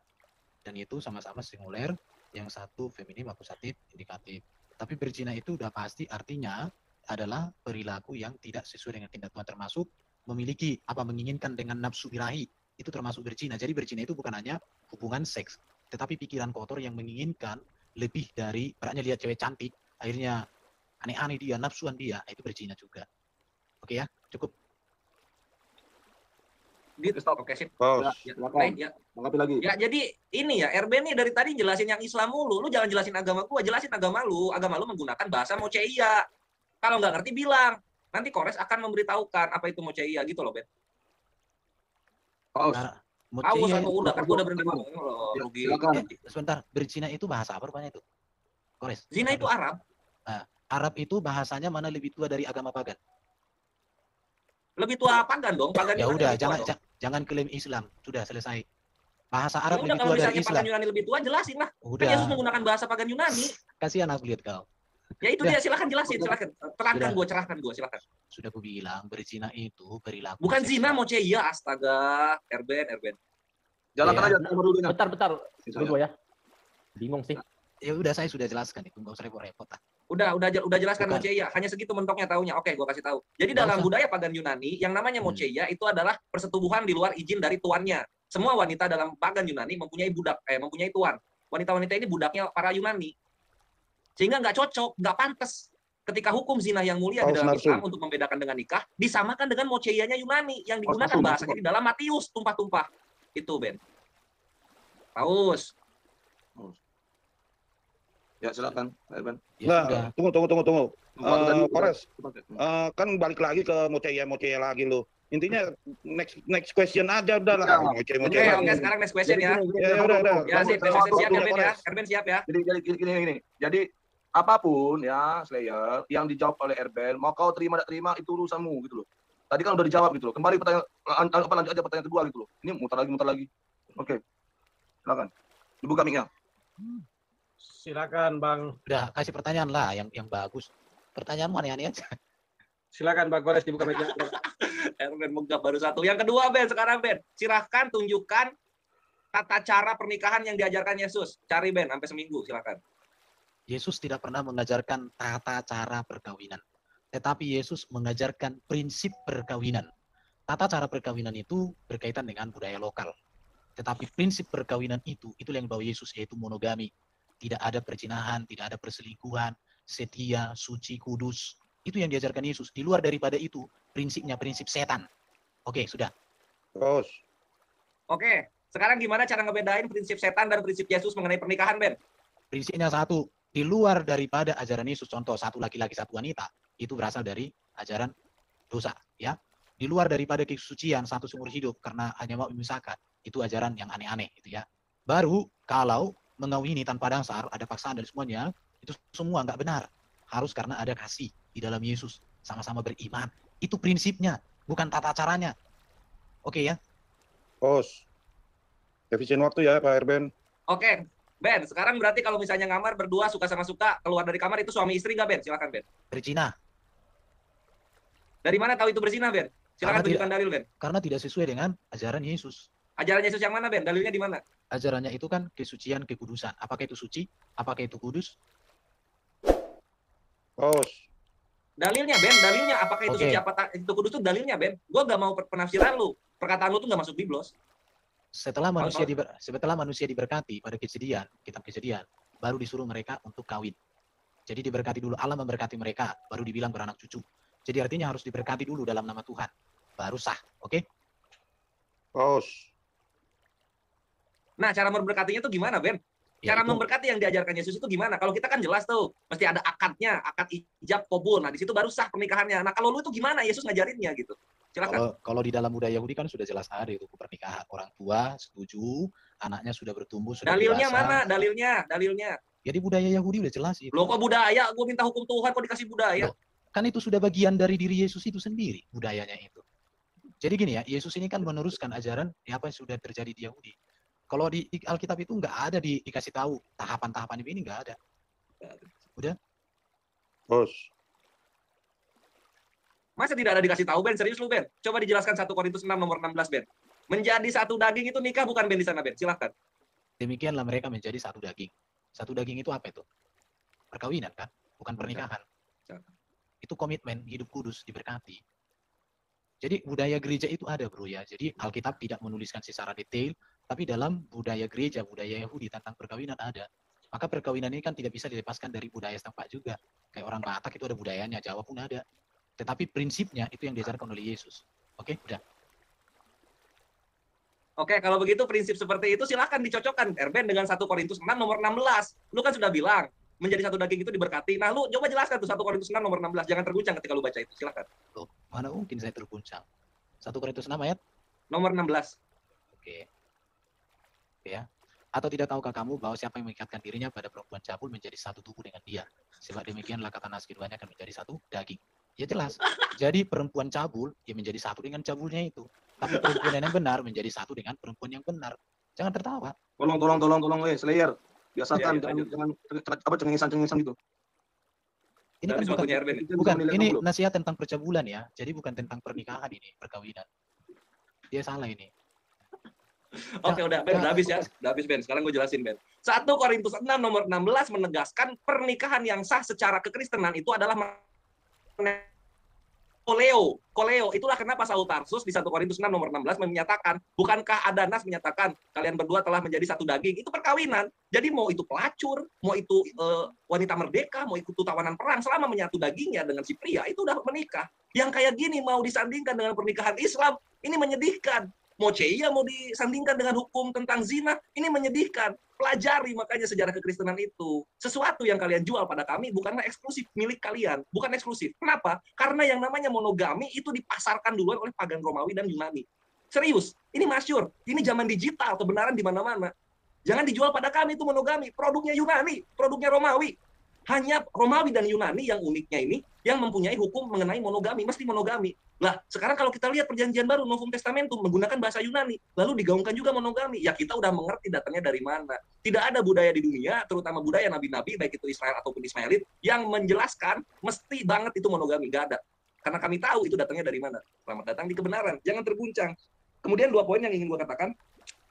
Dan itu sama-sama singuler, yang satu feminim, akusatif, indikatif. Tapi berzina itu udah pasti artinya adalah perilaku yang tidak sesuai dengan tindak Tuhan, termasuk memiliki menginginkan dengan nafsu birahi. Itu termasuk berzina. Jadi berzina itu bukan hanya hubungan seks, tetapi pikiran kotor yang menginginkan lebih dari, beratnya lihat cewek cantik, akhirnya aneh-aneh dia, nafsuan dia, itu berzina juga. Oke ya, cukup. Oke, sip. Ya. Tanggapi lagi. Ya, jadi ini ya, RB nih dari tadi jelasin yang Islam mulu. Lu jangan jelasin agama gua, jelasin agama lu. Agama lu menggunakan bahasa moceia. Kalau nggak ngerti bilang. Nanti Kores akan memberitahukan apa itu moceia gitu loh, Ben. Moceia Aku udah berhenti ngomong loh. Rugi. Sebentar, berzina itu bahasa apa rupanya itu? Kores. Zina itu Arab. Nah, Arab itu bahasanya mana lebih tua dari agama pagan? Lebih tua pagan dong. Pagan Ya Yunani udah, lebih tua dong. jangan klaim Islam. Sudah selesai. Bahasa Ya Arab udah, lebih kalau tua dari misalnya Islam. pagan Yunani lebih tua, jelasin lah. Kan Udah. Yesus menggunakan bahasa pagan Yunani. Kasihan aku lihat kau. Ya itu dia, silakan jelasin, silakan. Cerahkan gue, silakan. Sudah aku bilang, berzina itu perilaku. Bukan seksual. zina moceia, astaga. Erben. Jalankan Ya. aja timer dulu nya. Bentar. Dulu ya. Bingung sih. Ya udah, saya sudah jelaskan itu, nggak usah repot-repot lah. Udah jelaskan Bukan. moceia, hanya segitu mentoknya taunya. Oke, gua kasih tahu. Jadi Nggak dalam usah. budaya pagan Yunani, yang namanya moceia itu adalah persetubuhan di luar izin dari tuannya. Semua wanita dalam pagan Yunani mempunyai tuan. Wanita-wanita ini budaknya para Yunani. Sehingga nggak cocok, nggak pantas. Ketika hukum zina yang mulia di dalam Islam untuk membedakan dengan nikah, disamakan dengan moceianya Yunani yang digunakan bahasanya di dalam Matius, tumpah-tumpah. Itu, Ben. Paus. Ya silakan, Pak Irwan. Nah, tunggu. Kores, kan balik lagi ke moceia lagi lo. Intinya next question aja udah lah. Oke, sekarang next question ya. Ya udah. Ya, siap ya, Ben ya. Erben siap ya. Jadi gini. Jadi apapun ya, Slayer, yang dijawab oleh Erben, mau kau terima tidak terima itu urusanmu gitu loh. Tadi kan udah dijawab gitu loh. Kembali lanjut aja pertanyaan kedua gitu loh. Ini muter lagi. Oke. Silakan. Dibuka mic-nya. Silakan Bang. Udah, kasih pertanyaan lah yang bagus. Pertanyaanmu aneh-aneh aja. Silakan Bang Kores dibuka mic-nya. Erben menggap baru satu. Yang kedua, Ben, sekarang Ben. Silahkan tunjukkan tata cara pernikahan yang diajarkan Yesus. Cari Ben, sampai seminggu, silakan. Yesus tidak pernah mengajarkan tata cara perkawinan. Tetapi Yesus mengajarkan prinsip perkawinan. Tata cara perkawinan itu berkaitan dengan budaya lokal. Tetapi prinsip perkawinan itu yang dibawa Yesus, yaitu monogami. Tidak ada perzinahan, tidak ada perselingkuhan, setia, suci, kudus. Itu yang diajarkan Yesus. Di luar daripada itu, prinsipnya prinsip setan. Oke, sudah. Terus. Oke, sekarang gimana cara ngebedain prinsip setan dan prinsip Yesus mengenai pernikahan, Ben? Prinsipnya satu, di luar daripada ajaran Yesus, contoh satu laki-laki, satu wanita, itu berasal dari ajaran dosa. Ya, di luar daripada kesucian satu seumur hidup karena hanya mau memisahkan, itu ajaran yang aneh-aneh, gitu ya. Baru kalau mengawini tanpa dasar, ada paksaan dan semuanya, itu semua nggak benar. Harus karena ada kasih di dalam Yesus, sama-sama beriman. Itu prinsipnya, bukan tata caranya. Oke ya? Bos. Efisien waktu ya Pak Erben. Oke, Ben, sekarang berarti kalau misalnya ngamar berdua suka sama suka, keluar dari kamar itu suami istri nggak, Ben? Silakan, Ben. Berzina. Dari mana tahu itu berzina, Ben? Silakan tunjukkan dalil, Ben. Karena tidak sesuai dengan ajaran Yesus. Ajaran Yesus yang mana, Ben? Dalilnya di mana? Ajarannya itu kan kesucian, kekudusan. Apakah itu suci? Apakah itu kudus? Bos. Dalilnya, Ben. Dalilnya. Apakah itu suci, apa itu kudus itu dalilnya, Ben. Gua nggak mau penafsiran lu. Perkataan lu tuh nggak masuk biblos. Setelah manusia diberkati pada kejadian, kitab kejadian, baru disuruh mereka untuk kawin. Jadi diberkati dulu. Allah memberkati mereka, baru dibilang beranak cucu. Jadi artinya harus diberkati dulu dalam nama Tuhan. Baru sah. Oke? Paus. Nah, cara memberkatinya itu gimana, Ben? Cara memberkati yang diajarkan Yesus itu gimana? Kalau kita kan jelas tuh, mesti ada akadnya, akad ijab kabul. Nah, di situ baru sah pernikahannya. Nah, kalau lu itu gimana Yesus ngajarinnya gitu? Silakan. Kalau di dalam budaya Yahudi kan sudah jelas ada itu pernikahan. Orang tua setuju, anaknya sudah bertumbuh, sudah Dalilnya dewasa. mana? Dalilnya. Ya di budaya Yahudi udah jelas itu. Loh kok budaya? Gue minta hukum Tuhan kok dikasih budaya? Kan itu sudah bagian dari diri Yesus itu sendiri, budayanya itu. Jadi gini ya, Yesus ini kan meneruskan ajaran apa yang sudah terjadi di Yahudi. Kalau di Alkitab itu nggak ada dikasih tahu tahapan-tahapan ini nggak ada. Udah. Bos. Masa tidak ada dikasih tahu, Ben? Serius lu, Ben? Coba dijelaskan 1 Korintus 6 nomor 16, Ben. Menjadi satu daging itu nikah bukan, Ben, di sana, Ben? Silahkan. Demikianlah mereka menjadi satu daging. Satu daging itu apa itu? Perkawinan kan? Bukan pernikahan. Itu komitmen hidup kudus, diberkati. Jadi budaya gereja itu ada, bro ya. Jadi Alkitab tidak menuliskan secara detail, tapi dalam budaya gereja, budaya Yahudi tentang perkawinan ada. Maka perkawinan ini kan tidak bisa dilepaskan dari budaya setempat juga. Kayak orang Batak itu ada budayanya, Jawa pun ada. Tetapi prinsipnya itu yang diajarkan oleh Yesus. Oke, udah. Oke, kalau begitu prinsip seperti itu silahkan dicocokkan, Erben, dengan 1 Korintus 6 nomor 16. Lu kan sudah bilang, menjadi satu daging itu diberkati. Nah, lu coba jelaskan tuh 1 Korintus 6 nomor 16. Jangan terguncang ketika lu baca itu. Silakan. Loh, mana mungkin saya terguncang. 1 Korintus 6 ayat? Nomor 16. Oke. Ya. Atau tidak tahukah kamu bahwa siapa yang mengikatkan dirinya pada perempuan cabul menjadi satu tubuh dengan dia? Sebab demikianlah kata nas keduanya akan menjadi satu daging. Ya jelas. Jadi perempuan cabul, ya menjadi satu dengan cabulnya itu. Tapi perempuan yang benar menjadi satu dengan perempuan yang benar. Jangan tertawa. Tolong, Slayer. Biasakan, jangan cengisan gitu. Ini kan bukan ini nasihat tentang percabulan ya. Jadi bukan tentang pernikahan ini, perkawinan. Dia salah ini. Oke, udah, Ben, udah habis ya. Udah habis, Ben. Sekarang gue jelasin, Ben. 1 Korintus 6 nomor 16 menegaskan pernikahan yang sah secara kekristenan itu adalah koleo. Itulah kenapa Saul Tarsus di 1 Korintus 6 nomor 16 menyatakan, bukankah ada nas menyatakan kalian berdua telah menjadi satu daging? Itu perkawinan. Jadi mau itu pelacur, mau itu wanita merdeka, mau itu tawanan perang, selama menyatu dagingnya dengan si pria, itu udah menikah. Yang kayak gini mau disandingkan dengan pernikahan Islam, ini menyedihkan. Mau ceia mau disandingkan dengan hukum tentang zina, ini menyedihkan. Pelajari makanya sejarah kekristenan itu. Sesuatu yang kalian jual pada kami bukanlah eksklusif milik kalian, bukan eksklusif. Kenapa? Karena yang namanya monogami itu dipasarkan duluan oleh pagan Romawi dan Yunani. Serius, ini masyhur. Ini zaman digital, kebenaran di mana-mana. Jangan dijual pada kami itu monogami, produknya Yunani, produknya Romawi. Hanya Romawi dan Yunani yang uniknya ini yang mempunyai hukum mengenai monogami, mesti monogami. Lah, sekarang kalau kita lihat perjanjian baru Novum Testamentum menggunakan bahasa Yunani, lalu digaungkan juga monogami. Ya kita udah mengerti datangnya dari mana. Tidak ada budaya di dunia, terutama budaya nabi-nabi baik itu Israel ataupun Ismailit yang menjelaskan mesti banget itu monogami, enggak ada. Karena kami tahu itu datangnya dari mana. Selamat datang di kebenaran, jangan terguncang. Kemudian 2 poin yang ingin gue katakan.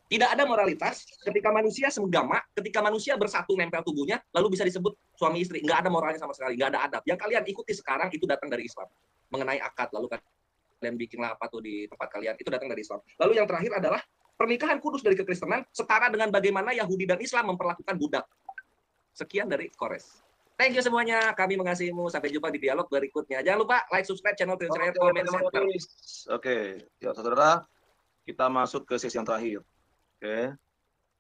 Tidak ada moralitas ketika manusia segama, ketika manusia bersatu nempel tubuhnya, lalu bisa disebut suami istri. Nggak ada moralnya sama sekali, nggak ada adab. Yang kalian ikuti sekarang itu datang dari Islam. Mengenai akad, lalu kalian bikinlah apa tuh di tempat kalian, itu datang dari Islam. Lalu yang terakhir adalah pernikahan kudus dari kekristenan setara dengan bagaimana Yahudi dan Islam memperlakukan budak. Sekian dari Kores. Thank you semuanya, kami mengasihimu. Sampai jumpa di dialog berikutnya. Jangan lupa like, subscribe channel Trinity Comment Center. Oke, ya saudara, kita masuk ke sesi yang terakhir. Oke.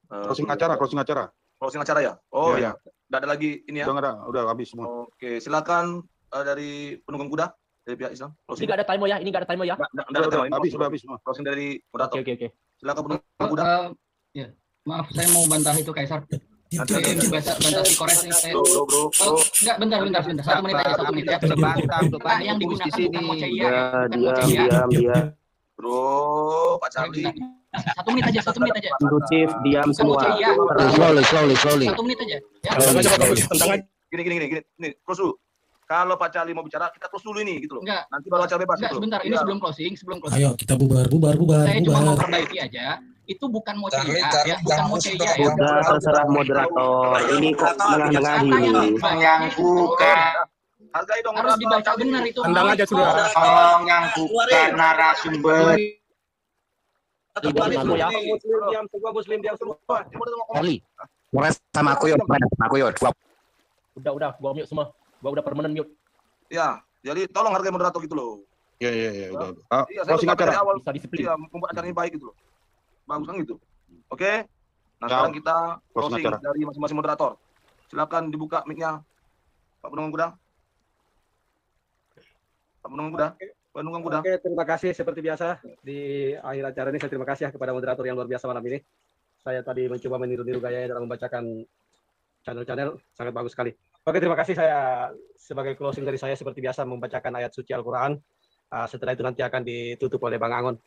Closing acara. Closing acara ya? Oh ya. Udah ada lagi ini ya? Udah habis semua. Oke, silakan dari penunggang kuda dari pihak Islam. Ini nggak ada timer ya? Udah habis semua. Closing dari moderator. Oke. Silakan penunggang kuda. Ya, maaf saya mau bantah itu Kaisar. Ini bantah si Kores ini saya. Bro. Enggak, bentar. 1 menit aja, 1 menit ya. Pak yang digunakan bukan moceia. Diam. Bro, Pak Charlie. 1 menit aja. Kondusif, diam semua. Slowly. 1 menit aja. Ya. Gini, close dulu. Kalau Pak Charlie mau bicara, kita close dulu ini gitu loh. Enggak. Nanti baru acara bebas. Enggak, gitu. sebentar. Ini sebelum closing. Ayo kita bubar. Saya cuma mau perbaiki aja. Itu bukan moceia ya, bukan moceia ya. Udah terserah moderator. Ini kok menengahi. Menyangkukan. Hargai dong. Harus dibaca benar itu. Tendang aja sudah. Tolong yang bukan narasumber. Muslim diam semua. Charlie, sama aku yuk. Udah, gua mute semua. Gua udah permanen mute. Ya, jadi tolong hargai moderator gitu loh. Iya, udah. Closing acara. Bisa disiplin. Iya, membuat acara ini baik gitu loh. Bagus kan gitu. Oke. Nah, sekarang kita closing dari masing-masing moderator. Silakan dibuka mic-nya. Pak Penunggang Kuda. Pak Penunggang Kuda. Penunggang Kuda. Oke, terima kasih seperti biasa di akhir acara ini saya terima kasih ya kepada moderator yang luar biasa malam ini. Saya tadi mencoba meniru-niru gayanya dalam membacakan channel-channel, sangat bagus sekali. Oke, terima kasih. Saya sebagai closing dari saya seperti biasa membacakan ayat suci Al-Qur'an. Setelah itu nanti akan ditutup oleh Bang Angon.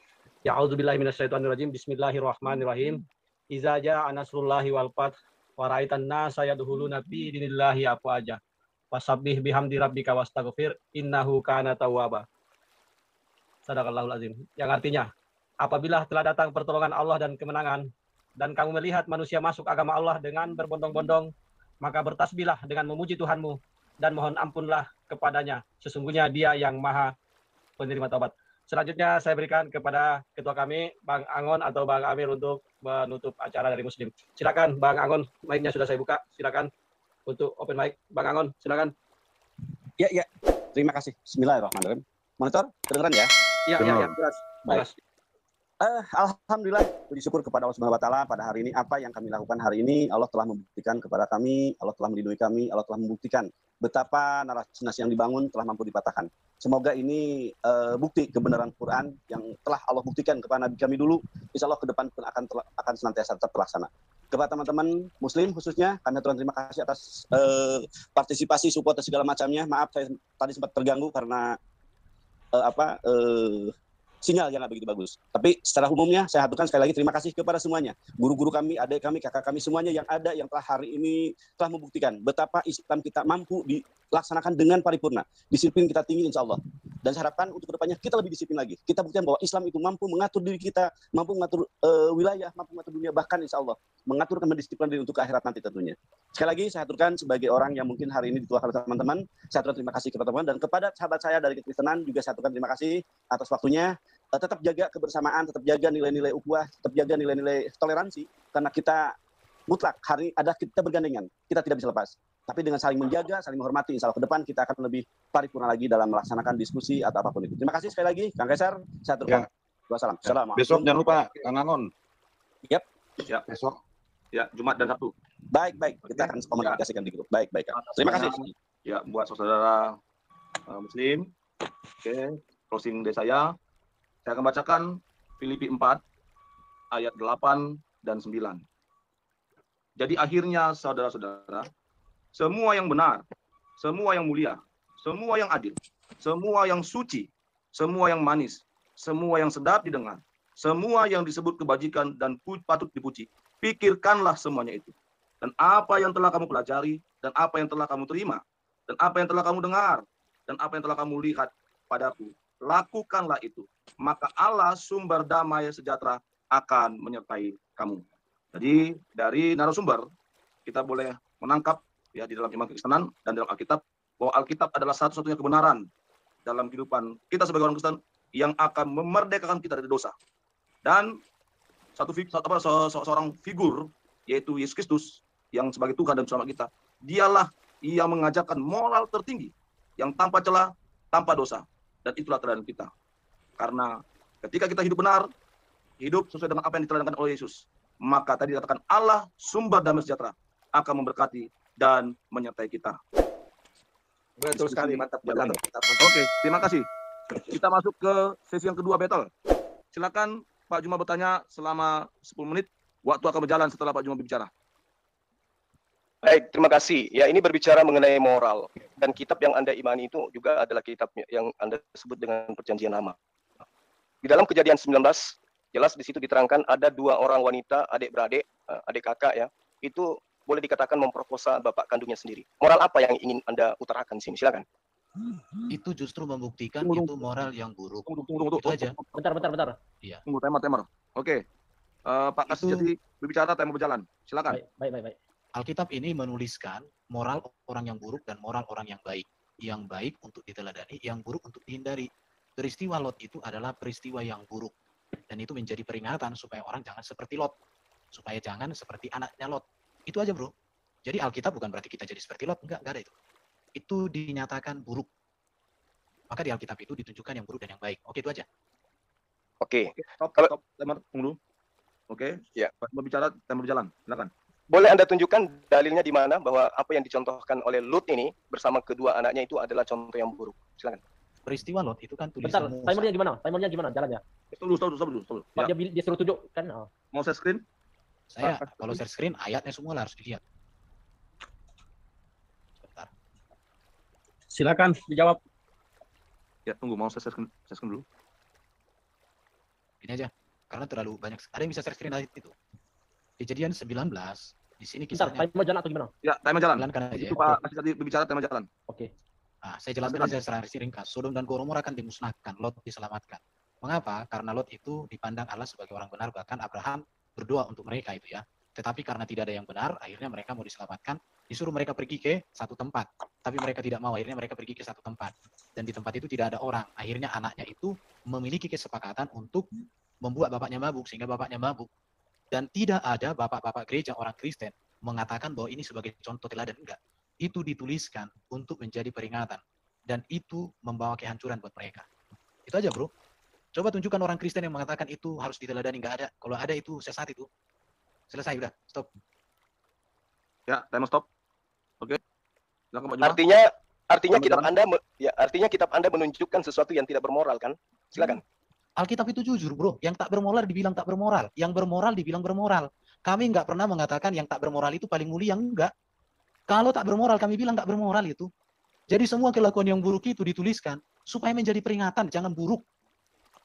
Ya auzubillahi minasyaitonirrajim. Bismillahirrahmanirrahim. Iza jaa nasrullahi wal fath wa ra'aitan nasa yadkhuluna fi dinillahi afwaja. Wasabbih bihamdi rabbika wastaghfir innahu kana tawwaba. Sadaqallahul azim. Yang artinya, apabila telah datang pertolongan Allah dan kemenangan dan kamu melihat manusia masuk agama Allah dengan berbondong-bondong, maka bertasbihlah dengan memuji Tuhanmu dan mohon ampunlah kepadanya. Sesungguhnya Dia yang Maha penerima taubat. Selanjutnya saya berikan kepada ketua kami, Bang Angon atau Bang Amir untuk menutup acara dari Muslim. Silakan Bang Angon, mic-nya sudah saya buka. Silakan untuk open mic. Bang Angon, silakan. Ya. Terima kasih. Bismillahirrahmanirrahim. Monitor, kedengeran ya? Iya, jelas. Baik. Alhamdulillah, puji syukur kepada Allah Subhanahu wa taala pada hari ini apa yang kami lakukan hari ini Allah telah membuktikan kepada kami, Allah telah melindungi kami, Allah telah membuktikan betapa narasi yang dibangun telah mampu dipatahkan. Semoga ini bukti kebenaran Quran yang telah Allah buktikan kepada Nabi kami dulu, insya Allah ke depan pun akan senantiasa tetap terlaksana. Kepada teman-teman Muslim khususnya, kami aturkan terima kasih atas partisipasi, support dan segala macamnya. Maaf saya tadi sempat terganggu karena sinyal yang nggak begitu bagus. Tapi secara umumnya saya haturkan sekali lagi terima kasih kepada semuanya. Guru-guru kami, adik kami, kakak kami, semuanya yang ada yang telah hari ini telah membuktikan betapa Islam kita mampu dilaksanakan dengan paripurna. Disiplin kita tinggi insya Allah. Dan saya harapkan untuk kedepannya kita lebih disiplin lagi. Kita buktikan bahwa Islam itu mampu mengatur diri kita, mampu mengatur wilayah, mampu mengatur dunia, bahkan insya Allah mengatur dan mendisiplin diri untuk akhirat nanti tentunya. Sekali lagi saya haturkan sebagai orang yang mungkin hari ini dituakan oleh teman-teman, saya haturkan terima kasih kepada teman-teman dan kepada sahabat saya dari Kekristenan juga saya haturkan terima kasih atas waktunya. Tetap jaga kebersamaan, tetap jaga nilai-nilai ukhuwah, tetap jaga nilai-nilai toleransi karena kita mutlak hari ada kita bergandengan, kita tidak bisa lepas. Tapi dengan saling menjaga, saling menghormati, insya Allah ke depan kita akan lebih paripurna lagi dalam melaksanakan diskusi atau apapun itu. Terima kasih sekali lagi, Kang Kaisar. Saya aturkan. Wassalam. Besok jangan lupa Kang Angon. Yap. Ya, besok. Ya, Jumat dan Sabtu. Baik. Kita akan komunikasikan di grup. Baik. Terima kasih. Ya, buat saudara Muslim. Oke, closing dari saya. Saya akan bacakan Filipi 4 ayat 8 dan 9. Jadi akhirnya saudara-saudara, semua yang benar, semua yang mulia, semua yang adil, semua yang suci, semua yang manis, semua yang sedap didengar, semua yang disebut kebajikan dan patut dipuji, pikirkanlah semuanya itu. Dan apa yang telah kamu pelajari, dan apa yang telah kamu terima, dan apa yang telah kamu dengar, dan apa yang telah kamu lihat padaku, lakukanlah itu. Maka Allah sumber damai sejahtera akan menyertai kamu. Jadi dari narasumber kita boleh menangkap ya di dalam iman kekristenan dan dalam Alkitab bahwa Alkitab adalah satu-satunya kebenaran dalam kehidupan kita sebagai orang Kristen yang akan memerdekakan kita dari dosa. Dan seorang figur yaitu Yesus Kristus yang sebagai Tuhan dan Selamat kita, dialah yang mengajarkan moral tertinggi yang tanpa celah, tanpa dosa. Dan itulah teladan kita. Karena ketika kita hidup benar, hidup sesuai dengan apa yang diteladankan oleh Yesus, maka tadi dikatakan Allah sumber damai sejahtera akan memberkati dan menyertai kita. Betul sekali, mantap. Oke, terima kasih. Kita masuk ke sesi yang kedua battle. Silakan Pak Juma bertanya selama 10 menit. Waktu akan berjalan setelah Pak Juma berbicara. Baik, terima kasih. Ya, ini berbicara mengenai moral. Dan kitab yang Anda imani itu juga adalah kitab yang Anda sebut dengan Perjanjian Lama. Di dalam Kejadian 19, jelas di situ diterangkan ada dua orang wanita, adik-beradik, adik kakak ya, itu boleh dikatakan memperkosa bapak kandungnya sendiri. Moral apa yang ingin Anda utarakan di sini? Silakan. Itu justru membuktikan itu moral yang buruk. Tunggu. Itu aja. Bentar. Iya. Tunggu, timer. Oke. Pak Kasih jadi berbicara, timer berjalan. Silakan. Baik. Alkitab ini menuliskan moral orang yang buruk dan moral orang yang baik. Yang baik untuk diteladani, yang buruk untuk dihindari. Peristiwa Lot itu adalah peristiwa yang buruk. Dan itu menjadi peringatan supaya orang jangan seperti Lot. Supaya jangan seperti anaknya Lot. Itu aja bro. Jadi Alkitab bukan berarti kita jadi seperti Lot. Enggak ada itu. Itu dinyatakan buruk. Maka di Alkitab itu ditunjukkan yang buruk dan yang baik. Oke, itu aja. Oke. Stop. Timer, tunggu dulu. Oke. Ya. Mau bicara, time berjalan. Silakan. Boleh Anda tunjukkan dalilnya di mana bahwa apa yang dicontohkan oleh Lut ini bersama kedua anaknya itu adalah contoh yang buruk. Silakan. Peristiwa Lot itu kan Bentar, tulisan Musa. timernya gimana? Timernya gimana jalannya? Stop dulu. Pak, Ya. dia suruh tunjuk kan? Mau share screen? Saya kalau share screen ayatnya semua lah harus dilihat. Sebentar. Silakan dijawab. Ya, tunggu, mau share screen dulu. Ini aja. Karena terlalu banyak. Ada yang bisa share screen ayat itu. Kejadian 19 di sini Bentar, kisahnya. timer jalan atau gimana? Ya, time jalan. Jalankan aja. Itu Pak Kasih tadi berbicara time jalan. Oke. Nah, saya jelaskan aja secara ringkas. Sodom dan Gomora akan dimusnahkan, Lot diselamatkan. Mengapa? Karena Lot itu dipandang Allah sebagai orang benar, bahkan Abraham berdoa untuk mereka itu ya. Tetapi karena tidak ada yang benar, akhirnya mereka mau diselamatkan, disuruh mereka pergi ke satu tempat. Tapi mereka tidak mau, akhirnya mereka pergi ke satu tempat. Dan di tempat itu tidak ada orang. Akhirnya anaknya itu memiliki kesepakatan untuk membuat bapaknya mabuk, sehingga bapaknya mabuk. Dan tidak ada bapak-bapak gereja orang Kristen mengatakan bahwa ini sebagai contoh teladan, enggak. Itu dituliskan untuk menjadi peringatan. Dan itu membawa kehancuran buat mereka. Itu aja bro. Coba tunjukkan orang Kristen yang mengatakan itu harus diteladani, nggak ada. Kalau ada itu sesat itu. Selesai udah, stop. Ya, time stop. Oke. Silakan Pak Juma. Artinya kitab Anda menunjukkan sesuatu yang tidak bermoral kan? Silakan. Alkitab itu jujur bro. Yang tak bermoral dibilang tak bermoral. Yang bermoral dibilang bermoral. Kami nggak pernah mengatakan yang tak bermoral itu paling mulia, enggak. Kalau tak bermoral kami bilang tak bermoral itu. Jadi semua kelakuan yang buruk itu dituliskan supaya menjadi peringatan, jangan buruk.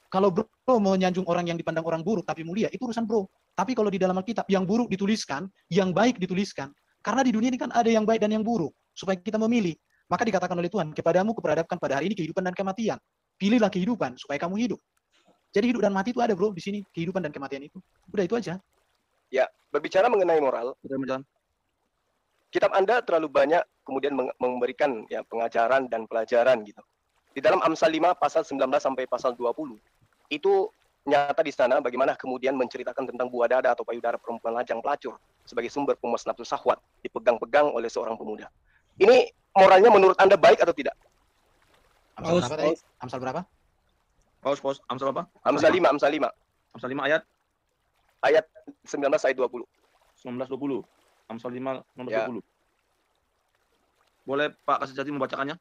Kalau bro menyanjung orang yang dipandang orang buruk tapi mulia, itu urusan bro. Tapi kalau di dalam Alkitab yang buruk dituliskan, yang baik dituliskan. Karena di dunia ini kan ada yang baik dan yang buruk. Supaya kita memilih. Maka dikatakan oleh Tuhan, kepadamu kuperhadapkan pada hari ini kehidupan dan kematian. Pilihlah kehidupan supaya kamu hidup. Jadi hidup dan mati itu ada bro di sini, kehidupan dan kematian itu. Udah itu aja. Ya, berbicara mengenai moral, kitab Anda terlalu banyak kemudian memberikan ya pengajaran dan pelajaran gitu. Di dalam Amsal 5 pasal 19 sampai pasal 20 itu nyata di sana bagaimana kemudian menceritakan tentang buah dada atau payudara perempuan lajang pelacur sebagai sumber pemuas nafsu syahwat dipegang-pegang oleh seorang pemuda. Ini moralnya menurut Anda baik atau tidak? Amsal berapa tadi? Amsal berapa? Pause. Amsal apa? Amsal 5. Amsal 5 ayat? Ayat 19 ayat 20. 19-20. Amsal 5, 19-20. Ya. Boleh Pak Kasih Jati membacakannya?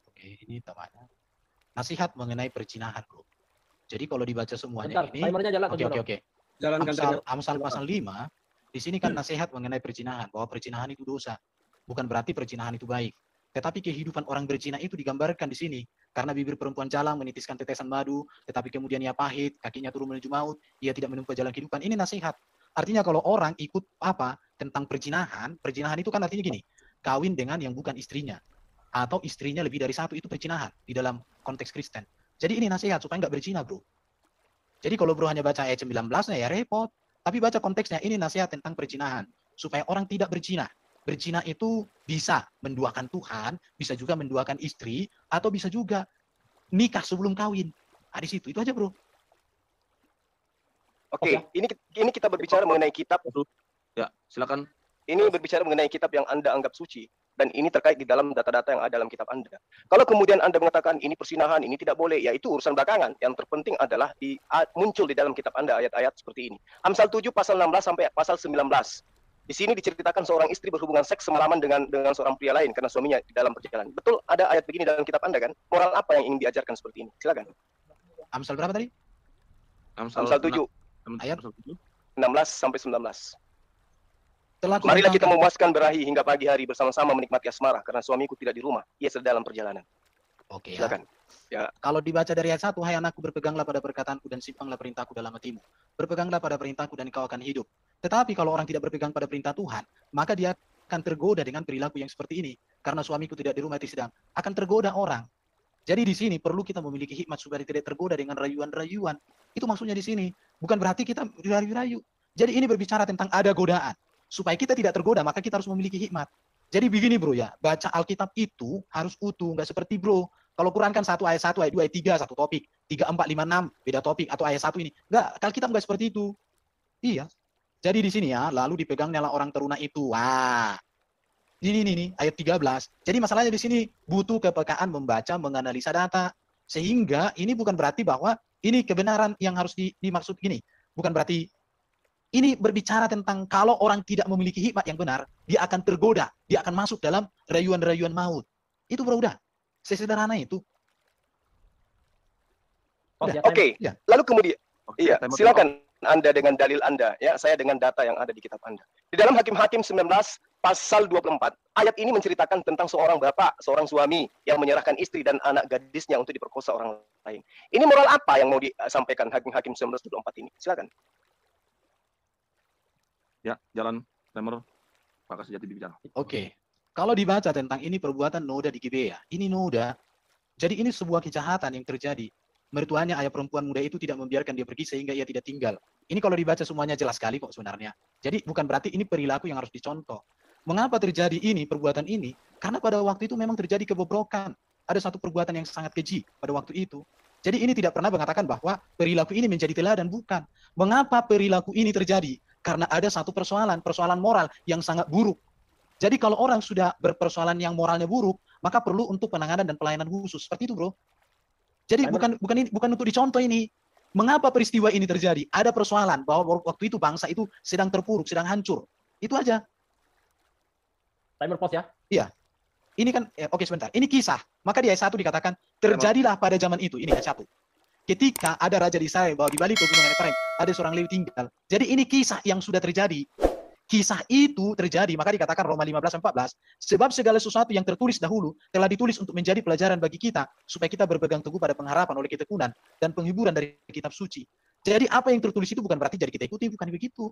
Oke, ini namanya. Nasihat mengenai perzinahan, bro. Jadi kalau dibaca semuanya Bentar, ini. timernya jalan. Oke. Jalankan saja. Amsal pasal 5, di sini kan nasihat mengenai perzinahan, bahwa perzinahan itu dosa. Bukan berarti perzinahan itu baik. Tetapi kehidupan orang berzina itu digambarkan di sini. Karena bibir perempuan jalang menitiskan tetesan madu, tetapi kemudian ia pahit, kakinya turun menuju maut, ia tidak menempuh jalan kehidupan. Ini nasihat. Artinya kalau orang ikut apa tentang perzinahan itu kan artinya gini, kawin dengan yang bukan istrinya. Atau istrinya lebih dari satu, itu perzinahan di dalam konteks Kristen. Jadi ini nasihat supaya nggak berzina bro. Jadi kalau bro hanya baca ayat 19-nya ya repot. Tapi baca konteksnya, ini nasihat tentang perzinahan. Supaya orang tidak berzina. Berzina itu bisa menduakan Tuhan, bisa juga menduakan istri, atau bisa juga nikah sebelum kawin. Nah, di situ, itu aja bro. Oke, ini kita berbicara mengenai kitab. Ya, silakan. Ini berbicara mengenai kitab yang Anda anggap suci. Dan ini terkait di dalam data-data yang ada dalam kitab Anda. Kalau kemudian Anda mengatakan ini persinahan, ini tidak boleh, ya itu urusan belakangan. Yang terpenting adalah muncul di dalam kitab Anda ayat-ayat seperti ini. Amsal 7 pasal 16 sampai pasal 19. Di sini diceritakan seorang istri berhubungan seks semalaman dengan seorang pria lain karena suaminya di dalam perjalanan. Betul ada ayat begini dalam kitab Anda kan? Moral apa yang ingin diajarkan seperti ini? Silakan. Amsal berapa tadi? Amsal 7. Ayat 16 sampai 19. Telah Marilah kita memuaskan berahi hingga pagi hari bersama-sama menikmati asmara karena suamiku tidak di rumah, ia sedang dalam perjalanan. Oke. Silakan. Ya. Kalau dibaca dari ayat 1, hai anakku berpeganglah pada perkataanku dan simpanglah perintahku dalam hatimu. Berpeganglah pada perintahku dan kau akan hidup. Tetapi kalau orang tidak berpegang pada perintah Tuhan, maka dia akan tergoda dengan perilaku yang seperti ini. Karena suamiku tidak di rumah, itu sedang. Akan tergoda orang. Jadi di sini perlu kita memiliki hikmat supaya tidak tergoda dengan rayuan-rayuan. Itu maksudnya di sini. Bukan berarti kita dirayu-rayu. Jadi ini berbicara tentang ada godaan. Supaya kita tidak tergoda, maka kita harus memiliki hikmat. Jadi begini bro ya, baca Alkitab itu harus utuh, nggak seperti bro. Kalau Quran kan 1 ayat 1, ayat 2, ayat 3, satu topik. 3, 4, 5, 6, beda topik. Atau ayat 1 ini. Nggak, Alkitab nggak seperti itu. Iya. Jadi di sini ya, lalu dipegangnya orang teruna itu. Wah. Ini ayat 13. Jadi masalahnya di sini butuh kepekaan membaca, menganalisa data. Sehingga ini bukan berarti bahwa ini kebenaran yang harus dimaksud gini. Bukan berarti ini berbicara tentang kalau orang tidak memiliki hikmat yang benar, dia akan tergoda, dia akan masuk dalam rayuan-rayuan maut. Itu bro, udah. Sesederhana itu. Oke, Ya. lalu kemudian, iya, timer silakan Anda dengan dalil Anda, ya, saya dengan data yang ada di kitab Anda. Di dalam Hakim-Hakim 19 pasal 24, ayat ini menceritakan tentang seorang bapak, seorang suami yang menyerahkan istri dan anak gadisnya untuk diperkosa orang lain. Ini moral apa yang mau disampaikan Hakim-Hakim 19:24 ini? Silakan. Ya, jalan timer. Pak Kasejati bicara. Oke. Kalau dibaca tentang ini perbuatan noda di Gibea, ini noda. Jadi ini sebuah kejahatan yang terjadi. Mertuanya ayah perempuan muda itu tidak membiarkan dia pergi sehingga ia tidak tinggal. Ini kalau dibaca semuanya jelas sekali kok sebenarnya. Jadi bukan berarti ini perilaku yang harus dicontoh. Mengapa terjadi ini, perbuatan ini? Karena pada waktu itu memang terjadi kebobrokan. Ada satu perbuatan yang sangat keji pada waktu itu. Jadi ini tidak pernah mengatakan bahwa perilaku ini menjadi teladan, bukan. Mengapa perilaku ini terjadi? Karena ada satu persoalan moral yang sangat buruk. Jadi kalau orang sudah berpersoalan yang moralnya buruk, maka perlu untuk penanganan dan pelayanan khusus. Seperti itu, bro. Jadi bukan untuk dicontoh ini. Mengapa peristiwa ini terjadi? Ada persoalan bahwa waktu itu bangsa itu sedang terpuruk, sedang hancur. Itu aja. Timer pause ya. Iya. Ini kan, oke sebentar. Ini kisah. Maka di ayat 1 dikatakan, terjadilah pada zaman itu. Ini ayat 1. Ketika ada raja di Israel bahwa di balik pegunungan Efraim ada seorang Lewi tinggal. Jadi ini kisah yang sudah terjadi. Kisah itu terjadi, maka dikatakan Roma 15:14, sebab segala sesuatu yang tertulis dahulu telah ditulis untuk menjadi pelajaran bagi kita, supaya kita berpegang teguh pada pengharapan oleh ketekunan dan penghiburan dari kitab suci. Jadi apa yang tertulis itu bukan berarti jadi kita ikuti, bukan begitu.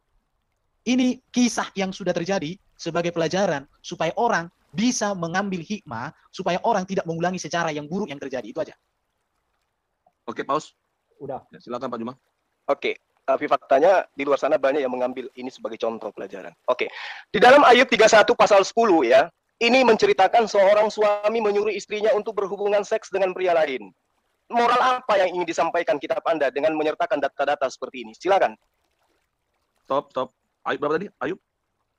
Ini kisah yang sudah terjadi sebagai pelajaran, supaya orang bisa mengambil hikmah, supaya orang tidak mengulangi sejarah yang buruk yang terjadi. Itu aja. Oke, pause. Udah. Ya, silakan Pak Juma. Oke. Tapi faktanya di luar sana banyak yang mengambil ini sebagai contoh pelajaran. Oke. Di dalam Ayub 31 pasal 10 ya, ini menceritakan seorang suami menyuruh istrinya untuk berhubungan seks dengan pria lain. Moral apa yang ingin disampaikan kitab Anda dengan menyertakan data-data seperti ini? Silakan. Stop. Ayub berapa tadi?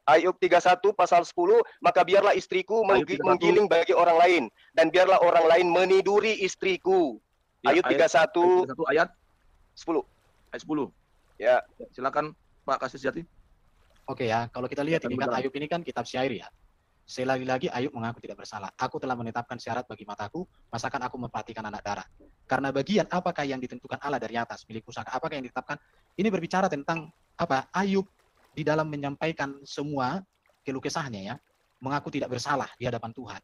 Ayub 31 pasal 10, maka biarlah istriku menggiling bagi orang lain, dan biarlah orang lain meniduri istriku. Ya, Ayub 31 ayat 10. Ayat 10. Ya, silakan Pak Kasejati. Oke ya, kalau kita lihat ini kan Ayub ini kan kitab syair ya. Lagi-lagi Ayub mengaku tidak bersalah. Aku telah menetapkan syarat bagi mataku, masakan aku memperhatikan anak darah. Karena bagian apakah yang ditentukan Allah dari atas, milik pusaka, apakah yang ditetapkan? Ini berbicara tentang apa? Ayub di dalam menyampaikan semua keluh kesahnya ya, mengaku tidak bersalah di hadapan Tuhan.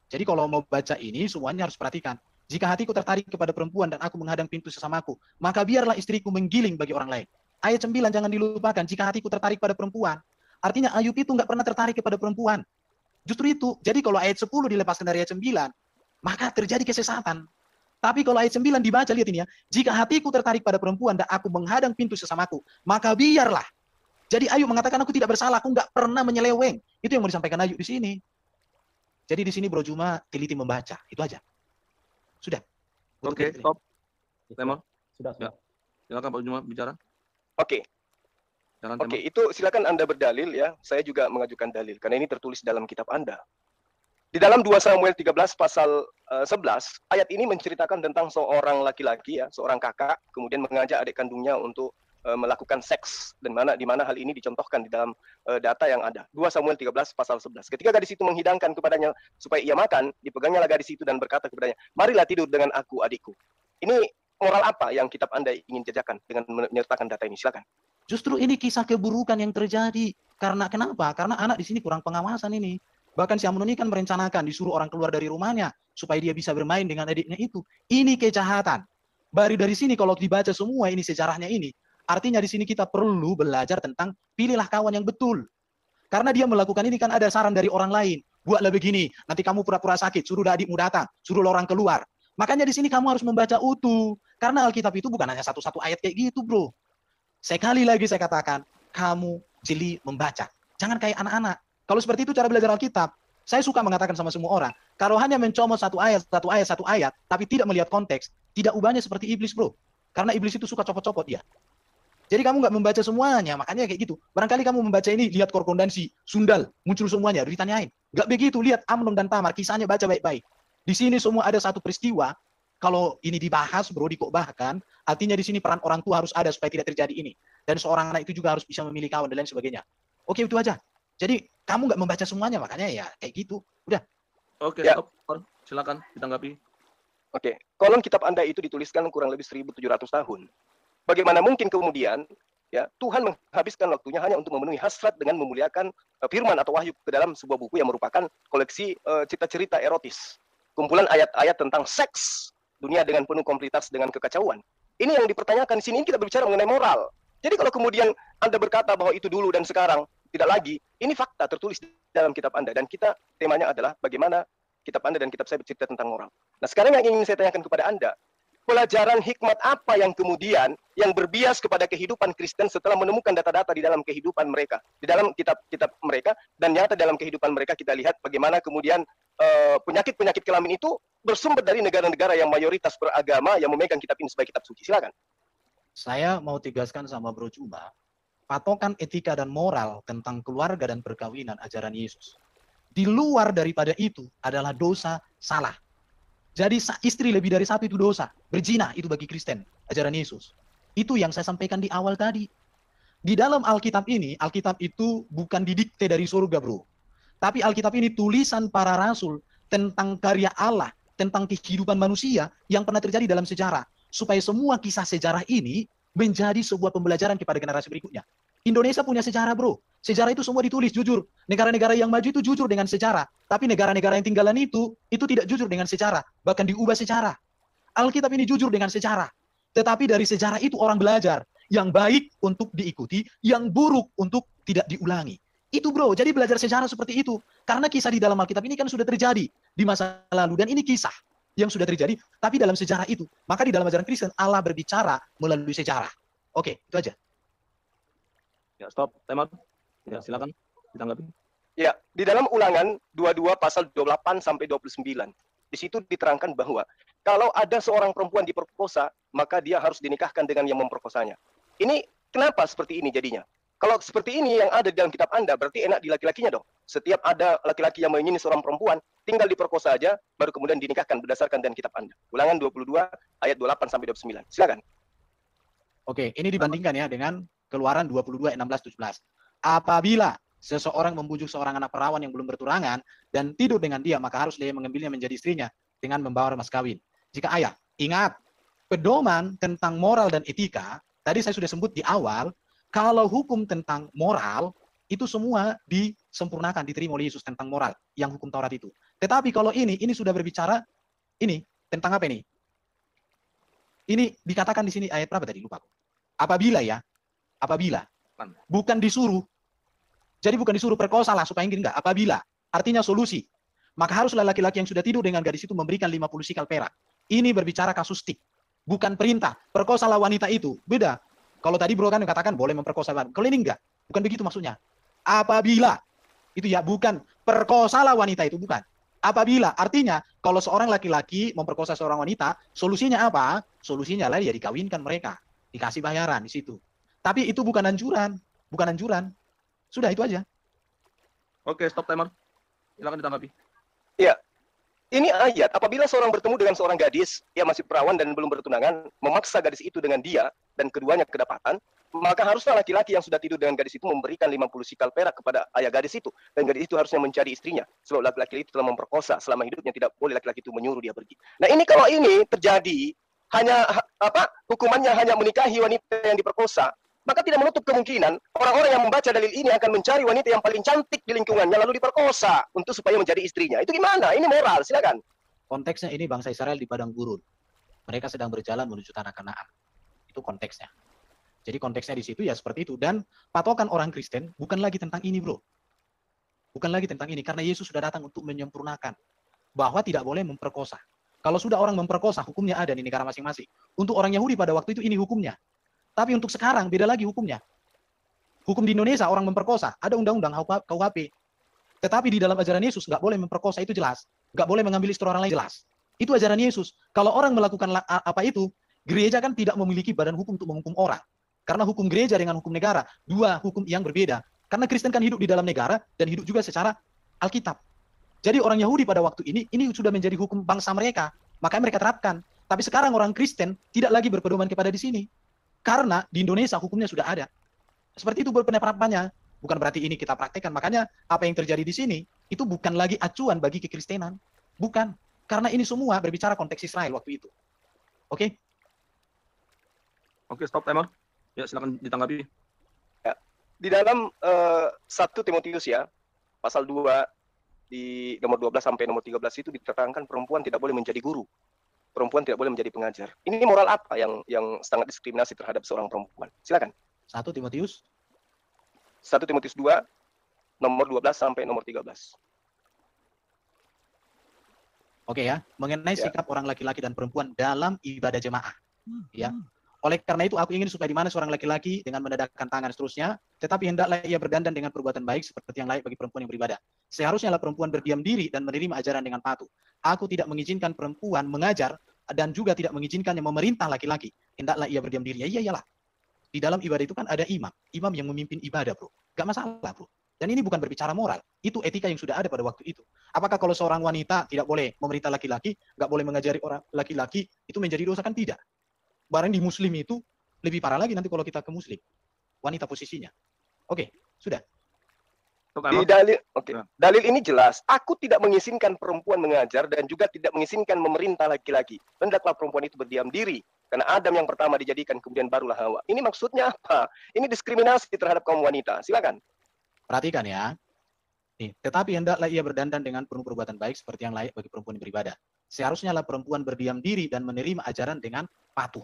Jadi kalau mau baca ini semuanya harus perhatikan. Jika hatiku tertarik kepada perempuan dan aku menghadang pintu sesamaku, maka biarlah istriku menggiling bagi orang lain. Ayat 9 jangan dilupakan, jika hatiku tertarik pada perempuan. Artinya Ayub itu nggak pernah tertarik kepada perempuan. Justru itu. Jadi kalau ayat 10 dilepaskan dari ayat 9, maka terjadi kesesatan. Tapi kalau ayat 9 dibaca, lihat ini ya. Jika hatiku tertarik pada perempuan dan aku menghadang pintu sesamaku, maka biarlah. Jadi Ayub mengatakan aku tidak bersalah, aku nggak pernah menyeleweng. Itu yang mau disampaikan Ayub di sini. Jadi di sini Bro Juma teliti membaca, itu aja. Sudah. Oke, stop. Tema. Sudah. Ya. Silakan Pak Juma bicara. Oke. Oke, itu silakan Anda berdalil ya. Saya juga mengajukan dalil karena ini tertulis dalam kitab Anda. Di dalam 2 Samuel 13 pasal 11, ayat ini menceritakan tentang seorang laki-laki ya, seorang kakak kemudian mengajak adik kandungnya untuk melakukan seks, dan di mana hal ini dicontohkan di dalam data yang ada. 2 Samuel 13 pasal 11. Ketika gadis itu menghidangkan kepadanya supaya ia makan, dipegangnya gadis itu dan berkata kepadanya, "Marilah tidur dengan aku, adikku." Ini moral apa yang kitab Anda ingin jajakan dengan menyertakan data ini? Silakan. Justru ini kisah keburukan yang terjadi. Karena kenapa? Karena anak di sini kurang pengawasan ini. Bahkan si Amnon ini kan merencanakan disuruh orang keluar dari rumahnya supaya dia bisa bermain dengan adiknya itu. Ini kejahatan. Baru dari sini kalau dibaca semua ini sejarahnya ini, artinya di sini kita perlu belajar tentang pilihlah kawan yang betul. Karena dia melakukan ini kan ada saran dari orang lain. Buatlah begini, nanti kamu pura-pura sakit, suruh adikmu datang, suruh orang keluar. Makanya di sini kamu harus membaca utuh. Karena Alkitab itu bukan hanya satu-satu ayat kayak gitu, bro. Sekali lagi saya katakan, kamu jeli membaca. Jangan kayak anak-anak. Kalau seperti itu cara belajar Alkitab, saya suka mengatakan sama semua orang, kalau hanya mencomot satu ayat, tapi tidak melihat konteks, tidak ubahnya seperti iblis, bro. Karena iblis itu suka copot-copot dia. Jadi kamu nggak membaca semuanya, makanya kayak gitu. Barangkali kamu membaca ini, lihat korrespondensi, sundal, muncul semuanya, ditanyain. Nggak begitu, lihat Amnon dan Tamar, kisahnya baca baik-baik. Di sini semua ada satu peristiwa kalau ini dibahas, bro, dikokbahkan, artinya di sini peran orang tua harus ada supaya tidak terjadi ini. Dan seorang anak itu juga harus bisa memilih kawan dan lain sebagainya. Oke, itu aja. Jadi kamu nggak membaca semuanya, makanya ya kayak gitu. Udah. Oke, Ya. stop. Silakan ditanggapi. Oke, konon kitab Anda itu dituliskan kurang lebih 1.700 tahun. Bagaimana mungkin kemudian ya Tuhan menghabiskan waktunya hanya untuk memenuhi hasrat dengan memuliakan firman atau wahyu ke dalam sebuah buku yang merupakan koleksi cerita-cerita erotis, kumpulan ayat-ayat tentang seks dunia dengan penuh kompleksitas dengan kekacauan. Ini yang dipertanyakan di sini. Ini kita berbicara mengenai moral. Jadi kalau kemudian Anda berkata bahwa itu dulu dan sekarang tidak lagi, ini fakta tertulis di dalam kitab Anda, dan kita temanya adalah bagaimana kitab Anda dan kitab saya bercerita tentang moral. Nah, sekarang yang ingin saya tanyakan kepada Anda, pelajaran hikmat apa yang kemudian yang berbias kepada kehidupan Kristen setelah menemukan data-data di dalam kehidupan mereka, di dalam kitab-kitab mereka, dan nyata dalam kehidupan mereka kita lihat bagaimana kemudian penyakit-penyakit kelamin itu bersumber dari negara-negara yang mayoritas beragama yang memegang kitab ini sebagai kitab suci. Silakan. Saya mau tegaskan sama Bro Juba, patokan etika dan moral tentang keluarga dan perkawinan ajaran Yesus. Di luar daripada itu adalah dosa, salah. Jadi istri lebih dari satu itu dosa. Berzina itu bagi Kristen, ajaran Yesus. Itu yang saya sampaikan di awal tadi. Di dalam Alkitab ini, Alkitab itu bukan didikte dari surga, bro. Tapi Alkitab ini tulisan para rasul tentang karya Allah, tentang kehidupan manusia yang pernah terjadi dalam sejarah. Supaya semua kisah sejarah ini menjadi sebuah pembelajaran kepada generasi berikutnya. Indonesia punya sejarah, bro. Sejarah itu semua ditulis, jujur. Negara-negara yang maju itu jujur dengan sejarah. Tapi negara-negara yang tinggalan itu tidak jujur dengan sejarah. Bahkan diubah sejarah. Alkitab ini jujur dengan sejarah. Tetapi dari sejarah itu orang belajar. Yang baik untuk diikuti, yang buruk untuk tidak diulangi. Itu, bro. Jadi belajar sejarah seperti itu. Karena kisah di dalam Alkitab ini kan sudah terjadi di masa lalu. Dan ini kisah yang sudah terjadi, tapi dalam sejarah itu. Maka di dalam ajaran Kristen, Allah berbicara melalui sejarah. Oke, itu aja. Ya, stop. Timer. Ya, silakan ditanggapi. Ya, di dalam Ulangan 22 pasal 28 sampai 29. Di situ diterangkan bahwa kalau ada seorang perempuan diperkosa, maka dia harus dinikahkan dengan yang memperkosanya. Ini kenapa seperti ini jadinya? Kalau seperti ini yang ada di dalam kitab Anda, berarti enak di laki-lakinya dong. Setiap ada laki-laki yang mengingini seorang perempuan, tinggal diperkosa aja, baru kemudian dinikahkan berdasarkan dengan kitab Anda. Ulangan 22 ayat 28 sampai 29. Silakan. Oke, ini dibandingkan ya dengan Keluaran 22, 16, 17. Apabila seseorang membujuk seorang anak perawan yang belum bertunangan dan tidur dengan dia, maka harus dia mengambilnya menjadi istrinya dengan membawa mas kawin. Jika ayah, ingat, pedoman tentang moral dan etika, tadi saya sudah sebut di awal, kalau hukum tentang moral, itu semua disempurnakan, diterima oleh Yesus tentang moral, yang hukum Taurat itu. Tetapi kalau ini sudah berbicara, ini, tentang apa ini? Ini dikatakan di sini ayat berapa tadi? Lupa aku. Apabila, bukan disuruh. Jadi bukan disuruh perkosa lah supaya enggak. Apabila, artinya solusi. Maka haruslah laki-laki yang sudah tidur dengan gadis itu memberikan 50 sikal perak. Ini berbicara kasustik. Bukan perintah. Perkosalah wanita itu. Beda. Kalau tadi bro kan katakan boleh memperkosa. Kalau ini enggak. Bukan begitu maksudnya. Apabila. Itu ya, bukan perkosalah wanita itu. Bukan. Apabila, artinya kalau seorang laki-laki memperkosa seorang wanita, solusinya apa? Solusinya lah ya dikawinkan mereka. Dikasih bayaran di situ. Tapi itu bukan anjuran. Bukan anjuran. Sudah, itu aja. Oke, stop timer. Silakan ditanggapi. Ya, ini ayat, apabila seorang bertemu dengan seorang gadis yang masih perawan dan belum bertunangan, memaksa gadis itu dengan dia, dan keduanya kedapatan, maka haruslah laki-laki yang sudah tidur dengan gadis itu memberikan 50 sikal perak kepada ayah gadis itu. Dan gadis itu harusnya mencari istrinya. Sebab laki-laki itu telah memperkosa selama hidupnya, tidak boleh laki-laki itu menyuruh dia pergi. Nah ini kalau ini terjadi, hukumannya hanya menikahi wanita yang diperkosa, maka tidak menutup kemungkinan orang-orang yang membaca dalil ini akan mencari wanita yang paling cantik di lingkungannya lalu diperkosa untuk supaya menjadi istrinya. Itu gimana? Ini moral, silakan. Konteksnya ini bangsa Israel di padang gurun. Mereka sedang berjalan menuju tanah Kanaan. Itu konteksnya. Jadi konteksnya di situ ya seperti itu. Dan patokan orang Kristen bukan lagi tentang ini, bro. Bukan lagi tentang ini. Karena Yesus sudah datang untuk menyempurnakan. Bahwa tidak boleh memperkosa. Kalau sudah orang memperkosa, hukumnya ada di negara masing-masing. Untuk orang Yahudi pada waktu itu ini hukumnya. Tapi untuk sekarang beda lagi hukumnya. Hukum di Indonesia orang memperkosa, ada undang-undang KUHP. Tetapi di dalam ajaran Yesus nggak boleh memperkosa, itu jelas. Nggak boleh mengambil istri orang lain, jelas. Itu ajaran Yesus. Kalau orang melakukan apa itu, gereja kan tidak memiliki badan hukum untuk menghukum orang. Karena hukum gereja dengan hukum negara, dua hukum yang berbeda. Karena Kristen kan hidup di dalam negara dan hidup juga secara Alkitab. Jadi orang Yahudi pada waktu ini sudah menjadi hukum bangsa mereka. Makanya mereka terapkan. Tapi sekarang orang Kristen tidak lagi berpedoman kepada di sini. Karena di Indonesia hukumnya sudah ada. Seperti itu penerapannya. Bukan berarti ini kita praktekkan. Makanya apa yang terjadi di sini itu bukan lagi acuan bagi kekristenan. Bukan. Karena ini semua berbicara konteks Israel waktu itu. Oke? Oke, stop timer. Ya, silakan ditanggapi. Ya. Di dalam 1 Timotius ya, pasal 2 di nomor 12 sampai nomor 13 itu diterangkan perempuan tidak boleh menjadi guru. Perempuan tidak boleh menjadi pengajar. Ini moral apa yang sangat diskriminasi terhadap seorang perempuan? Silakan. 1 Timotius 1 Timotius 2 nomor 12 sampai nomor 13. Oke ya, mengenai sikap orang laki-laki dan perempuan dalam ibadah jemaah. Ya. Oleh karena itu aku ingin supaya di mana seorang laki-laki dengan menadahkan tangan seterusnya, tetapi hendaklah ia berdandan dengan perbuatan baik seperti yang layak bagi perempuan yang beribadah. Seharusnya lah perempuan berdiam diri dan menerima ajaran dengan patuh. Aku tidak mengizinkan perempuan mengajar dan juga tidak mengizinkannya memerintah laki-laki. Hendaklah ia berdiam diri. Ya iyalah. Di dalam ibadah itu kan ada imam yang memimpin ibadah, bro. Gak masalah, bro. Dan ini bukan berbicara moral. Itu etika yang sudah ada pada waktu itu. Apakah kalau seorang wanita tidak boleh memerintah laki-laki, nggak boleh mengajari orang laki-laki, itu menjadi dosa? Kan tidak. Barang di muslim itu lebih parah lagi nanti kalau kita ke muslim. Wanita posisinya. Oke, sudah. Di dalil ini jelas, aku tidak mengizinkan perempuan mengajar dan juga tidak mengizinkan memerintah laki-laki. Hendaklah perempuan itu berdiam diri. Karena Adam yang pertama dijadikan, kemudian barulah Hawa. Ini maksudnya apa? Ini diskriminasi terhadap kaum wanita. Silakan. Perhatikan ya. Nih, tetapi hendaklah ia berdandan dengan penuh perbuatan baik seperti yang layak bagi perempuan yang beribadah. Seharusnya lah perempuan berdiam diri dan menerima ajaran dengan patuh.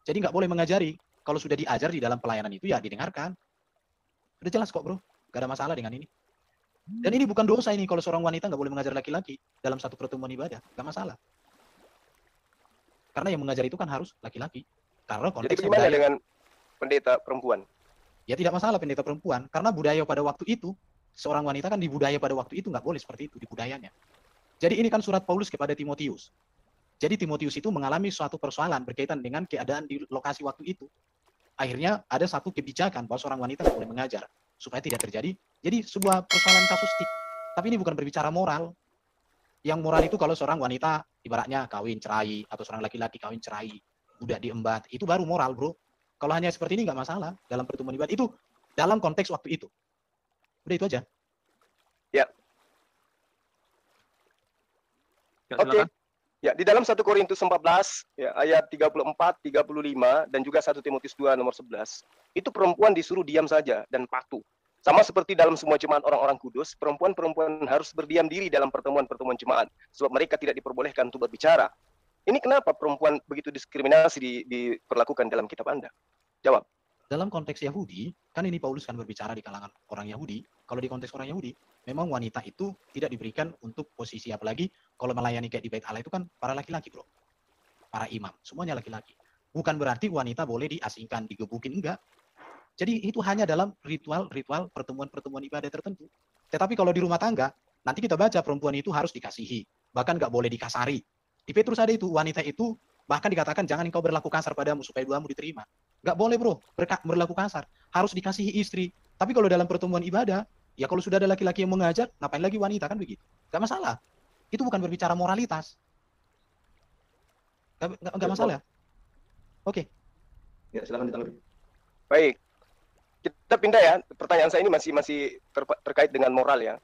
Jadi nggak boleh mengajari. Kalau sudah diajar di dalam pelayanan itu ya didengarkan. Udah jelas kok, bro. Gak ada masalah dengan ini. Dan ini bukan dosa ini kalau seorang wanita nggak boleh mengajar laki-laki dalam satu pertemuan ibadah. Gak masalah. Karena yang mengajar itu kan harus laki-laki. Karena konteks jadi bagaimana dengan pendeta perempuan? Ya tidak masalah pendeta perempuan. Karena budaya pada waktu itu, seorang wanita kan dibudaya pada waktu itu nggak boleh seperti itu di budayanya. Jadi ini kan surat Paulus kepada Timotius. Jadi Timotius itu mengalami suatu persoalan berkaitan dengan keadaan di lokasi waktu itu. Akhirnya ada satu kebijakan bahwa seorang wanita tidak boleh mengajar supaya tidak terjadi. Jadi sebuah persoalan kasustik. Tapi ini bukan berbicara moral. Yang moral itu kalau seorang wanita ibaratnya kawin cerai atau seorang laki-laki kawin cerai, budak diembat, itu baru moral, bro. Kalau hanya seperti ini nggak masalah dalam pertemuan ibadah. Itu dalam konteks waktu itu. Udah itu aja. Ya. Oke. Ya, di dalam 1 Korintus 14 ya, ayat 34, 35 dan juga 1 Timotius 2 nomor 11, itu perempuan disuruh diam saja dan patuh. Sama seperti dalam semua jemaat orang-orang kudus, perempuan-perempuan harus berdiam diri dalam pertemuan-pertemuan jemaat sebab mereka tidak diperbolehkan untuk berbicara. Ini kenapa perempuan begitu diskriminasi diperlakukan dalam kitab Anda? Jawab. Dalam konteks Yahudi, kan ini Paulus kan berbicara di kalangan orang Yahudi. Kalau di konteks orang Yahudi, memang wanita itu tidak diberikan untuk posisi, apalagi kalau melayani kayak di Bait Allah itu kan para laki-laki, bro. Para imam, semuanya laki-laki. Bukan berarti wanita boleh diasingkan, digebukin, enggak. Jadi itu hanya dalam ritual-ritual pertemuan-pertemuan ibadah tertentu. Tetapi kalau di rumah tangga, nanti kita baca perempuan itu harus dikasihi. Bahkan nggak boleh dikasari. Di Petrus ada itu, wanita itu bahkan dikatakan jangan engkau berlaku kasar padamu supaya duamu diterima. Nggak boleh, bro, berlaku kasar. Harus dikasihi istri. Tapi kalau dalam pertemuan ibadah, ya kalau sudah ada laki-laki yang mengajak, ngapain lagi wanita, kan begitu. Nggak masalah. Itu bukan berbicara moralitas. Nggak masalah. Oke. Ya, silakan ditanggapi. Baik. Kita pindah ya. Pertanyaan saya ini masih terkait dengan moral ya.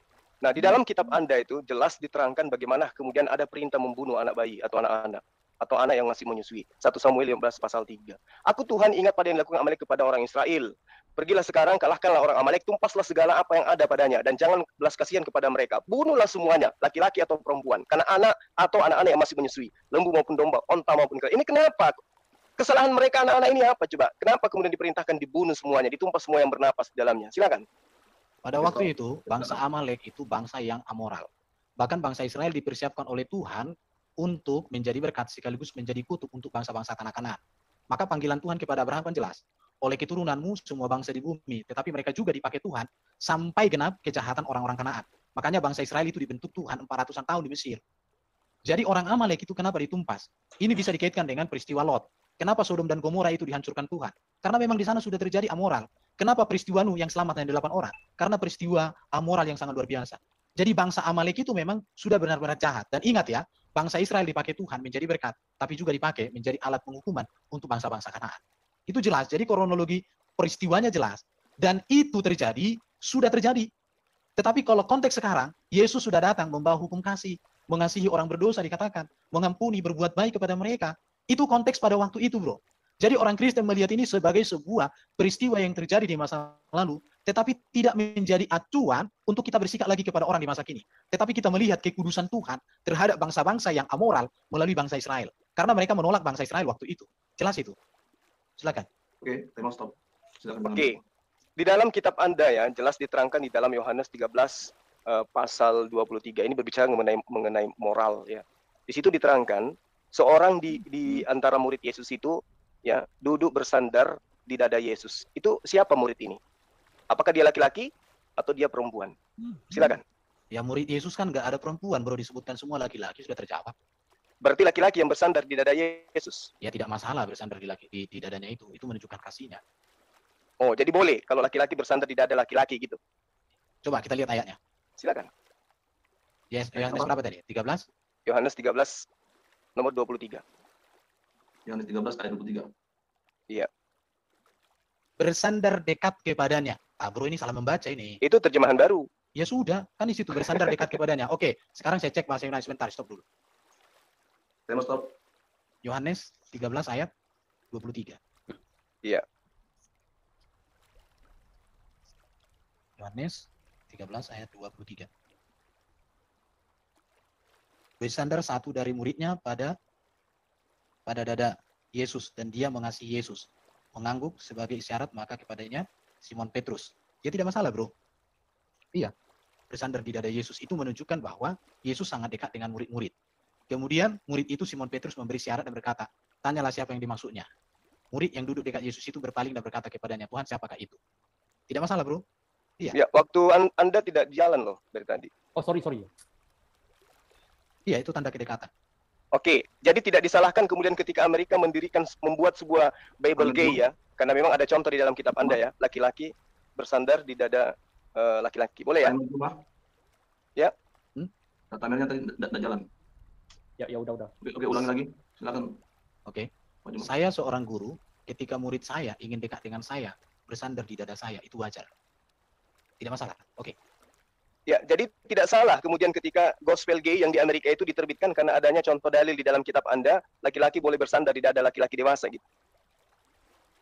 Nah, di dalam kitab Anda itu jelas diterangkan bagaimana kemudian ada perintah membunuh anak bayi atau anak-anak atau anak yang masih menyusui. 1 Samuel 15 pasal 3. Aku Tuhan ingat pada yang dilakukan Amalek kepada orang Israel. Pergilah sekarang, kalahkanlah orang Amalek, tumpaslah segala apa yang ada padanya, dan jangan belas kasihan kepada mereka. Bunuhlah semuanya, laki-laki atau perempuan, karena anak atau anak-anak yang masih menyusui, lembu maupun domba, onta maupun kera. Ini kenapa? Kesalahan mereka anak-anak ini apa coba? Kenapa kemudian diperintahkan dibunuh semuanya, ditumpas semua yang bernapas di dalamnya? Silakan. Pada waktu itu, bangsa Amalek itu bangsa yang amoral. Bahkan bangsa Israel dipersiapkan oleh Tuhan untuk menjadi berkat sekaligus menjadi kutuk untuk bangsa-bangsa tanah Kanaan. Maka panggilan Tuhan kepada Abraham kan jelas. Oleh keturunanmu semua bangsa di bumi, tetapi mereka juga dipakai Tuhan sampai genap kejahatan orang-orang Kanaan. Makanya bangsa Israel itu dibentuk Tuhan 400-an tahun di Mesir. Jadi orang Amalek itu kenapa ditumpas? Ini bisa dikaitkan dengan peristiwa Lot. Kenapa Sodom dan Gomora itu dihancurkan Tuhan? Karena memang di sana sudah terjadi amoral. Kenapa peristiwa Nuh yang selamat hanya 8 orang? Karena peristiwa amoral yang sangat luar biasa. Jadi bangsa Amalek itu memang sudah benar-benar jahat. Dan ingat ya, bangsa Israel dipakai Tuhan menjadi berkat, tapi juga dipakai menjadi alat penghukuman untuk bangsa-bangsa Kanaan. Itu jelas. Jadi kronologi peristiwanya jelas. Dan itu terjadi, sudah terjadi. Tetapi kalau konteks sekarang, Yesus sudah datang membawa hukum kasih, mengasihi orang berdosa dikatakan, mengampuni, berbuat baik kepada mereka. Itu konteks pada waktu itu, bro. Jadi orang Kristen melihat ini sebagai sebuah peristiwa yang terjadi di masa lalu, tetapi tidak menjadi acuan untuk kita bersikap lagi kepada orang di masa kini. Tetapi kita melihat kekudusan Tuhan terhadap bangsa-bangsa yang amoral melalui bangsa Israel. Karena mereka menolak bangsa Israel waktu itu. Jelas itu. Silakan. Oke, tema stop. Silakan. Oke. Di dalam kitab Anda ya, jelas diterangkan di dalam Yohanes 13 pasal 23 ini berbicara mengenai moral ya. Di situ diterangkan seorang di antara murid Yesus itu ya duduk bersandar di dada Yesus. Itu siapa murid ini? Apakah dia laki-laki atau dia perempuan? Silakan. Ya murid Yesus kan nggak ada perempuan, bro, disebutkan semua laki-laki, sudah terjawab. Berarti laki-laki yang bersandar di dada Yesus. Ya tidak masalah bersandar di dadanya itu menunjukkan kasihnya. Oh, jadi boleh kalau laki-laki bersandar di dada laki-laki gitu. Coba kita lihat ayatnya. Silakan. Yes, Yohanes berapa tadi? 13? Yohanes 13 nomor 23. Yohanes 13 ayat 23. Iya. Bersandar dekat kepadanya. Ah, bro, ini salah membaca ini. Itu terjemahan baru. Ya sudah, kan di situ bersandar dekat kepadanya. Oke, sekarang saya cek bahasa Yunani sebentar, stop dulu. Tema stop. Yohanes 13 ayat 23. Iya. Yohanes 13 ayat 23. Bersandar satu dari muridnya pada dada Yesus dan dia mengasihi Yesus. Mengangguk sebagai isyarat maka kepadanya Simon Petrus. Ya tidak masalah, bro. Iya. Bersandar di dada Yesus itu menunjukkan bahwa Yesus sangat dekat dengan murid-murid. Kemudian murid itu Simon Petrus memberi syarat dan berkata, tanyalah siapa yang dimaksudnya. Murid yang duduk dekat Yesus itu berpaling dan berkata kepadanya, Tuhan siapakah itu? Tidak masalah, bro. Iya. Ya, waktu Anda tidak jalan loh dari tadi. Oh, sorry. Iya, itu tanda kedekatan. Oke, jadi tidak disalahkan kemudian ketika Amerika membuat sebuah Bible gay ya, karena memang ada contoh di dalam kitab Anda ya, laki-laki bersandar di dada laki-laki, boleh ya? Ya. Timernya tadi tidak jalan. Ya udah. Oke, ulangi lagi. Silakan. Oke. Saya seorang guru, ketika murid saya ingin dekat dengan saya, bersandar di dada saya, itu wajar. Tidak masalah. Oke. Ya, jadi tidak salah kemudian ketika gospel gay yang di Amerika itu diterbitkan karena adanya contoh dalil di dalam kitab Anda, laki-laki boleh bersandar di dada laki-laki dewasa gitu.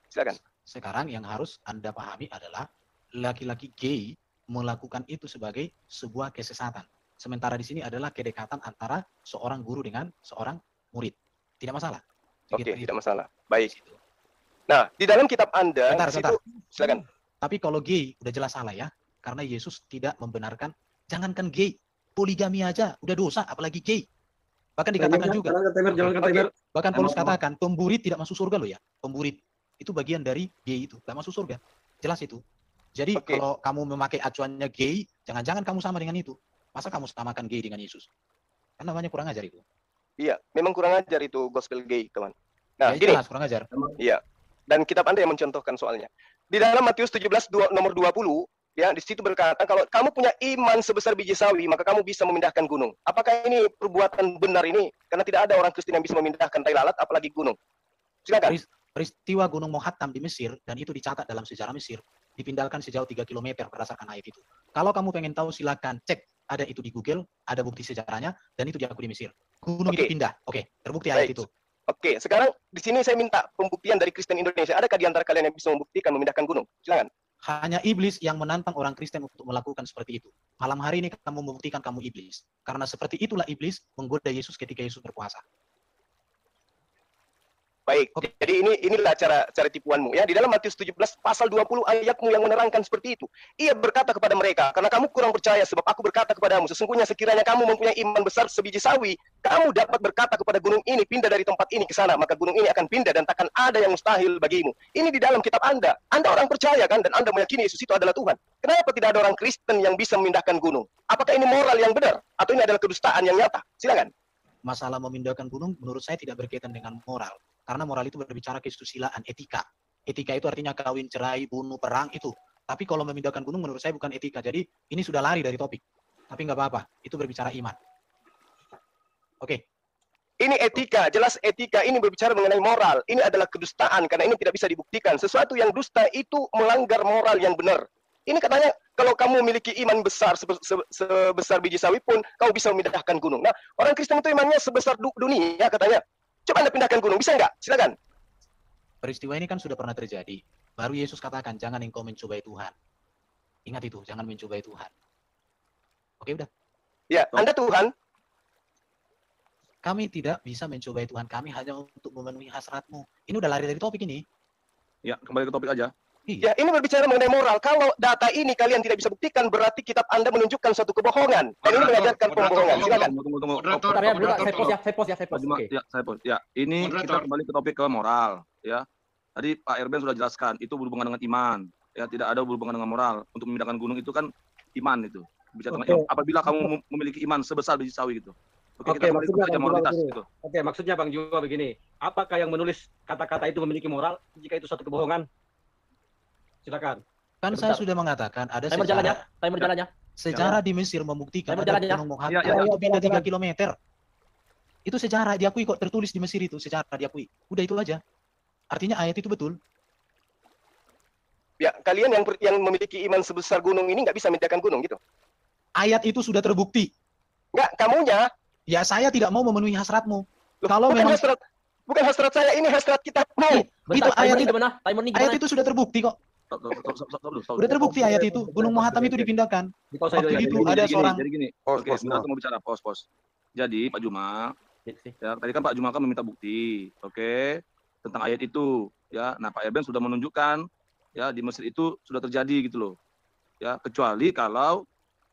Silakan. Sekarang yang harus Anda pahami adalah laki-laki gay melakukan itu sebagai sebuah kesesatan. Sementara di sini adalah kedekatan antara seorang guru dengan seorang murid. Tidak masalah. Oke, tidak masalah. Baik. Nah, di dalam kitab Anda, Bentar. silakan. Tapi kalau gay udah jelas salah ya. Karena Yesus tidak membenarkan, jangankan gay, poligami aja udah dosa, apalagi gay. Bahkan dikatakan juga, bahkan Paulus katakan, pemburit tidak masuk surga loh ya. Pemburit itu bagian dari gay itu, gak masuk surga. Jelas itu. Jadi kalau kamu memakai acuannya gay, jangan-jangan kamu sama dengan itu. Masa kamu samakan gay dengan Yesus? Kan namanya kurang ajar itu. Iya, memang kurang ajar itu gospel gay, kawan. Nah, ya, gini. jelas, kurang ajar. Iya. Dan kitab Anda yang mencontohkan soalnya. Di dalam Matius 17 nomor 20, ya, di situ berkata, kalau kamu punya iman sebesar biji sawi, maka kamu bisa memindahkan gunung. Apakah ini perbuatan benar ini? Karena tidak ada orang Kristen yang bisa memindahkan tai lalat, apalagi gunung. Silakan. Peristiwa Gunung Mohattam di Mesir, dan itu dicatat dalam sejarah Mesir, dipindahkan sejauh 3 km berdasarkan ayat itu. Kalau kamu pengen tahu, silakan cek. Ada itu di Google, ada bukti sejarahnya, dan itu diakui di Mesir. Gunung itu pindah. Oke, terbukti ayat itu. Oke, sekarang di sini saya minta pembuktian dari Kristen Indonesia. Adakah di antara kalian yang bisa membuktikan memindahkan gunung? Silakan. Hanya iblis yang menantang orang Kristen untuk melakukan seperti itu. Malam hari ini kamu membuktikan kamu iblis. Karena seperti itulah iblis menggoda Yesus ketika Yesus berkuasa. Baik, jadi inilah cara tipuanmu ya. Di dalam Matius 17 pasal 20 ayatmu yang menerangkan seperti itu. Ia berkata kepada mereka, karena kamu kurang percaya sebab aku berkata kepadamu, sesungguhnya sekiranya kamu mempunyai iman besar sebiji sawi, kamu dapat berkata kepada gunung ini, pindah dari tempat ini ke sana, maka gunung ini akan pindah dan takkan ada yang mustahil bagimu. Ini di dalam kitab Anda. Anda orang percaya kan, dan Anda meyakini Yesus itu adalah Tuhan. Kenapa tidak ada orang Kristen yang bisa memindahkan gunung? Apakah ini moral yang benar? Atau ini adalah kedustaan yang nyata? Silakan. Masalah memindahkan gunung menurut saya tidak berkaitan dengan moral. Karena moral itu berbicara kesusilaan, etika. Etika itu artinya kawin, cerai, bunuh, perang, itu. Tapi kalau memindahkan gunung menurut saya bukan etika. Jadi ini sudah lari dari topik. Tapi nggak apa-apa, itu berbicara iman. Oke, Ini etika, jelas etika. Ini berbicara mengenai moral. Ini adalah kedustaan karena ini tidak bisa dibuktikan. Sesuatu yang dusta itu melanggar moral yang benar. Ini katanya kalau kamu memiliki iman besar sebesar biji sawi pun kau bisa memindahkan gunung. Nah, orang Kristen itu imannya sebesar dunia katanya. Coba Anda pindahkan gunung, bisa nggak? Silakan. Peristiwa ini kan sudah pernah terjadi. Baru Yesus katakan, jangan engkau mencobai Tuhan. Ingat itu, jangan mencobai Tuhan. Oke, udah. Ya, Anda Tuhan. Kami tidak bisa mencobai Tuhan. Kami hanya untuk memenuhi hasratmu. Ini udah lari dari topik ini. Ya, kembali ke topik aja. Ya, ini berbicara mengenai moral. Kalau data ini kalian tidak bisa buktikan, berarti kitab Anda menunjukkan suatu kebohongan. Dan ini mengajarkan pembohongan. Silakan. Tunggu. Saya pos. Ya, saya pos. Ya, ini kita kembali ke topik ke moral. Ya, tadi Pak Erben sudah jelaskan, itu berhubungan dengan iman. Ya, tidak ada berhubungan dengan moral. Untuk memindahkan gunung itu kan iman itu. Bicara tentang apabila kamu memiliki iman sebesar biji sawi gitu. Oke, maksudnya Bang Juma begini. Apakah yang menulis kata-kata itu memiliki moral jika itu suatu kebohongan? Silakan. Kan saya sudah mengatakan ada Timer jalannya. sejarah di Mesir membuktikan ada Gunung Mohabbat itu beda 3 km. Itu sejarah diakui kok, tertulis di Mesir itu sejarah diakui. Udah itu aja. Artinya ayat itu betul. Ya, kalian yang memiliki iman sebesar gunung ini nggak bisa memindahkan gunung gitu. Ayat itu sudah terbukti. Nggak, kamunya. Ya, saya tidak mau memenuhi hasratmu. Kalau memang bukan hasrat saya, ini hasrat kitabmu. Itu ayat itu mana? Ayat itu sudah terbukti kok. Sudah terbukti ayat itu. Gunung Mohabbat itu dipindahkan. Waktu itu ada seorang. Jadi gini. Oke, sebentar mau bicara pos. Jadi Pak Juma, ya, tadi kan Pak Juma kan meminta bukti, oke, tentang ayat itu, ya. Nah, Pak Erben sudah menunjukkan, ya, di Mesir itu sudah terjadi gitu loh, ya. Kecuali kalau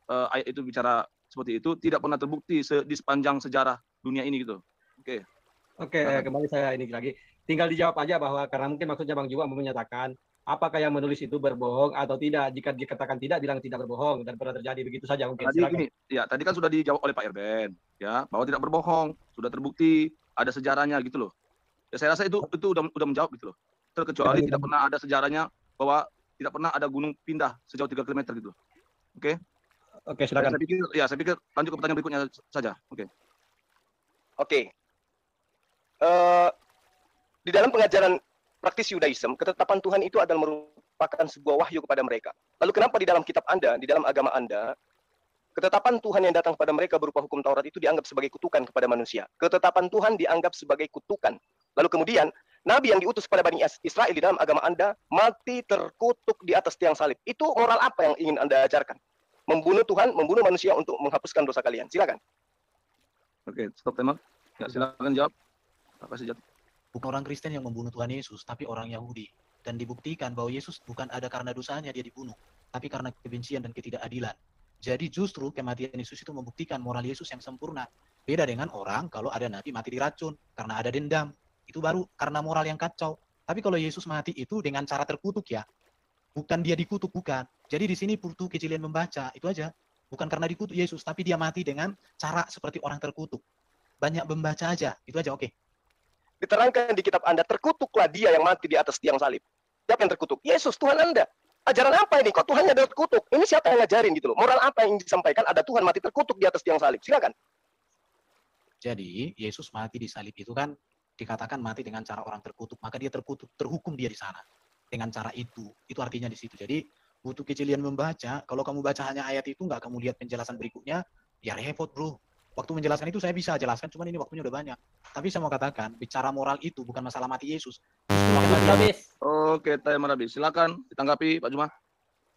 ayat itu bicara seperti itu tidak pernah terbukti di sepanjang sejarah dunia ini gitu. Oke. Kembali saya ini lagi. Tinggal dijawab aja bahwa karena mungkin maksudnya Bang Juma menyatakan apakah yang menulis itu berbohong atau tidak. Jika dikatakan tidak, bilang tidak berbohong dan pernah terjadi begitu saja mungkin. Tadi kan sudah dijawab oleh Pak Erben, ya, bahwa tidak berbohong, sudah terbukti, ada sejarahnya gitu loh. Ya, saya rasa itu udah menjawab gitu loh. Terkecuali tidak pernah ada sejarahnya bahwa tidak pernah ada gunung pindah sejauh 3 km gitu. Oke. Oke, silakan. Saya pikir lanjut ke pertanyaan berikutnya saja. Oke. Di dalam pengajaran praktis Yudaism, ketetapan Tuhan itu adalah merupakan sebuah wahyu kepada mereka. Lalu kenapa di dalam kitab Anda, di dalam agama Anda, ketetapan Tuhan yang datang kepada mereka berupa hukum Taurat itu dianggap sebagai kutukan kepada manusia. Ketetapan Tuhan dianggap sebagai kutukan. Lalu kemudian, Nabi yang diutus kepada Bani Israel di dalam agama Anda, mati terkutuk di atas tiang salib. Itu moral apa yang ingin Anda ajarkan? Membunuh Tuhan, membunuh manusia untuk menghapuskan dosa kalian. Silakan. Oke, stop timer. Ya, silakan jawab. Apa sih jawab? Bukan orang Kristen yang membunuh Tuhan Yesus, tapi orang Yahudi. Dan dibuktikan bahwa Yesus bukan ada karena dosanya dia dibunuh, tapi karena kebencian dan ketidakadilan. Jadi justru kematian Yesus itu membuktikan moral Yesus yang sempurna. Beda dengan orang kalau ada nabi mati diracun karena ada dendam. Itu baru karena moral yang kacau. Tapi kalau Yesus mati itu dengan cara terkutuk ya. Bukan dia dikutuk, bukan. Jadi di sini putu kecilian membaca, itu aja. Bukan karena dikutuk Yesus, tapi dia mati dengan cara seperti orang terkutuk. Banyak membaca aja, itu aja, oke. Diterangkan di kitab Anda, terkutuklah dia yang mati di atas tiang salib. Siapa yang terkutuk? Yesus, Tuhan Anda. Ajaran apa ini? Kok Tuhannya terkutuk? Ini siapa yang ngajarin gitu loh? Moral apa yang disampaikan? Ada Tuhan mati terkutuk di atas tiang salib. Silakan. Jadi, Yesus mati di salib itu kan dikatakan mati dengan cara orang terkutuk, maka dia terkutuk, terhukum dia di sana. Dengan cara itu artinya di situ. Jadi butuh kecilian membaca. Kalau kamu baca hanya ayat itu, nggak kamu lihat penjelasan berikutnya, ya repot bro. Waktu menjelaskan itu saya bisa jelaskan, cuman ini waktunya udah banyak. Tapi saya mau katakan, bicara moral itu bukan masalah mati Yesus. Oke, timer habis. Silakan ditanggapi Pak Juma.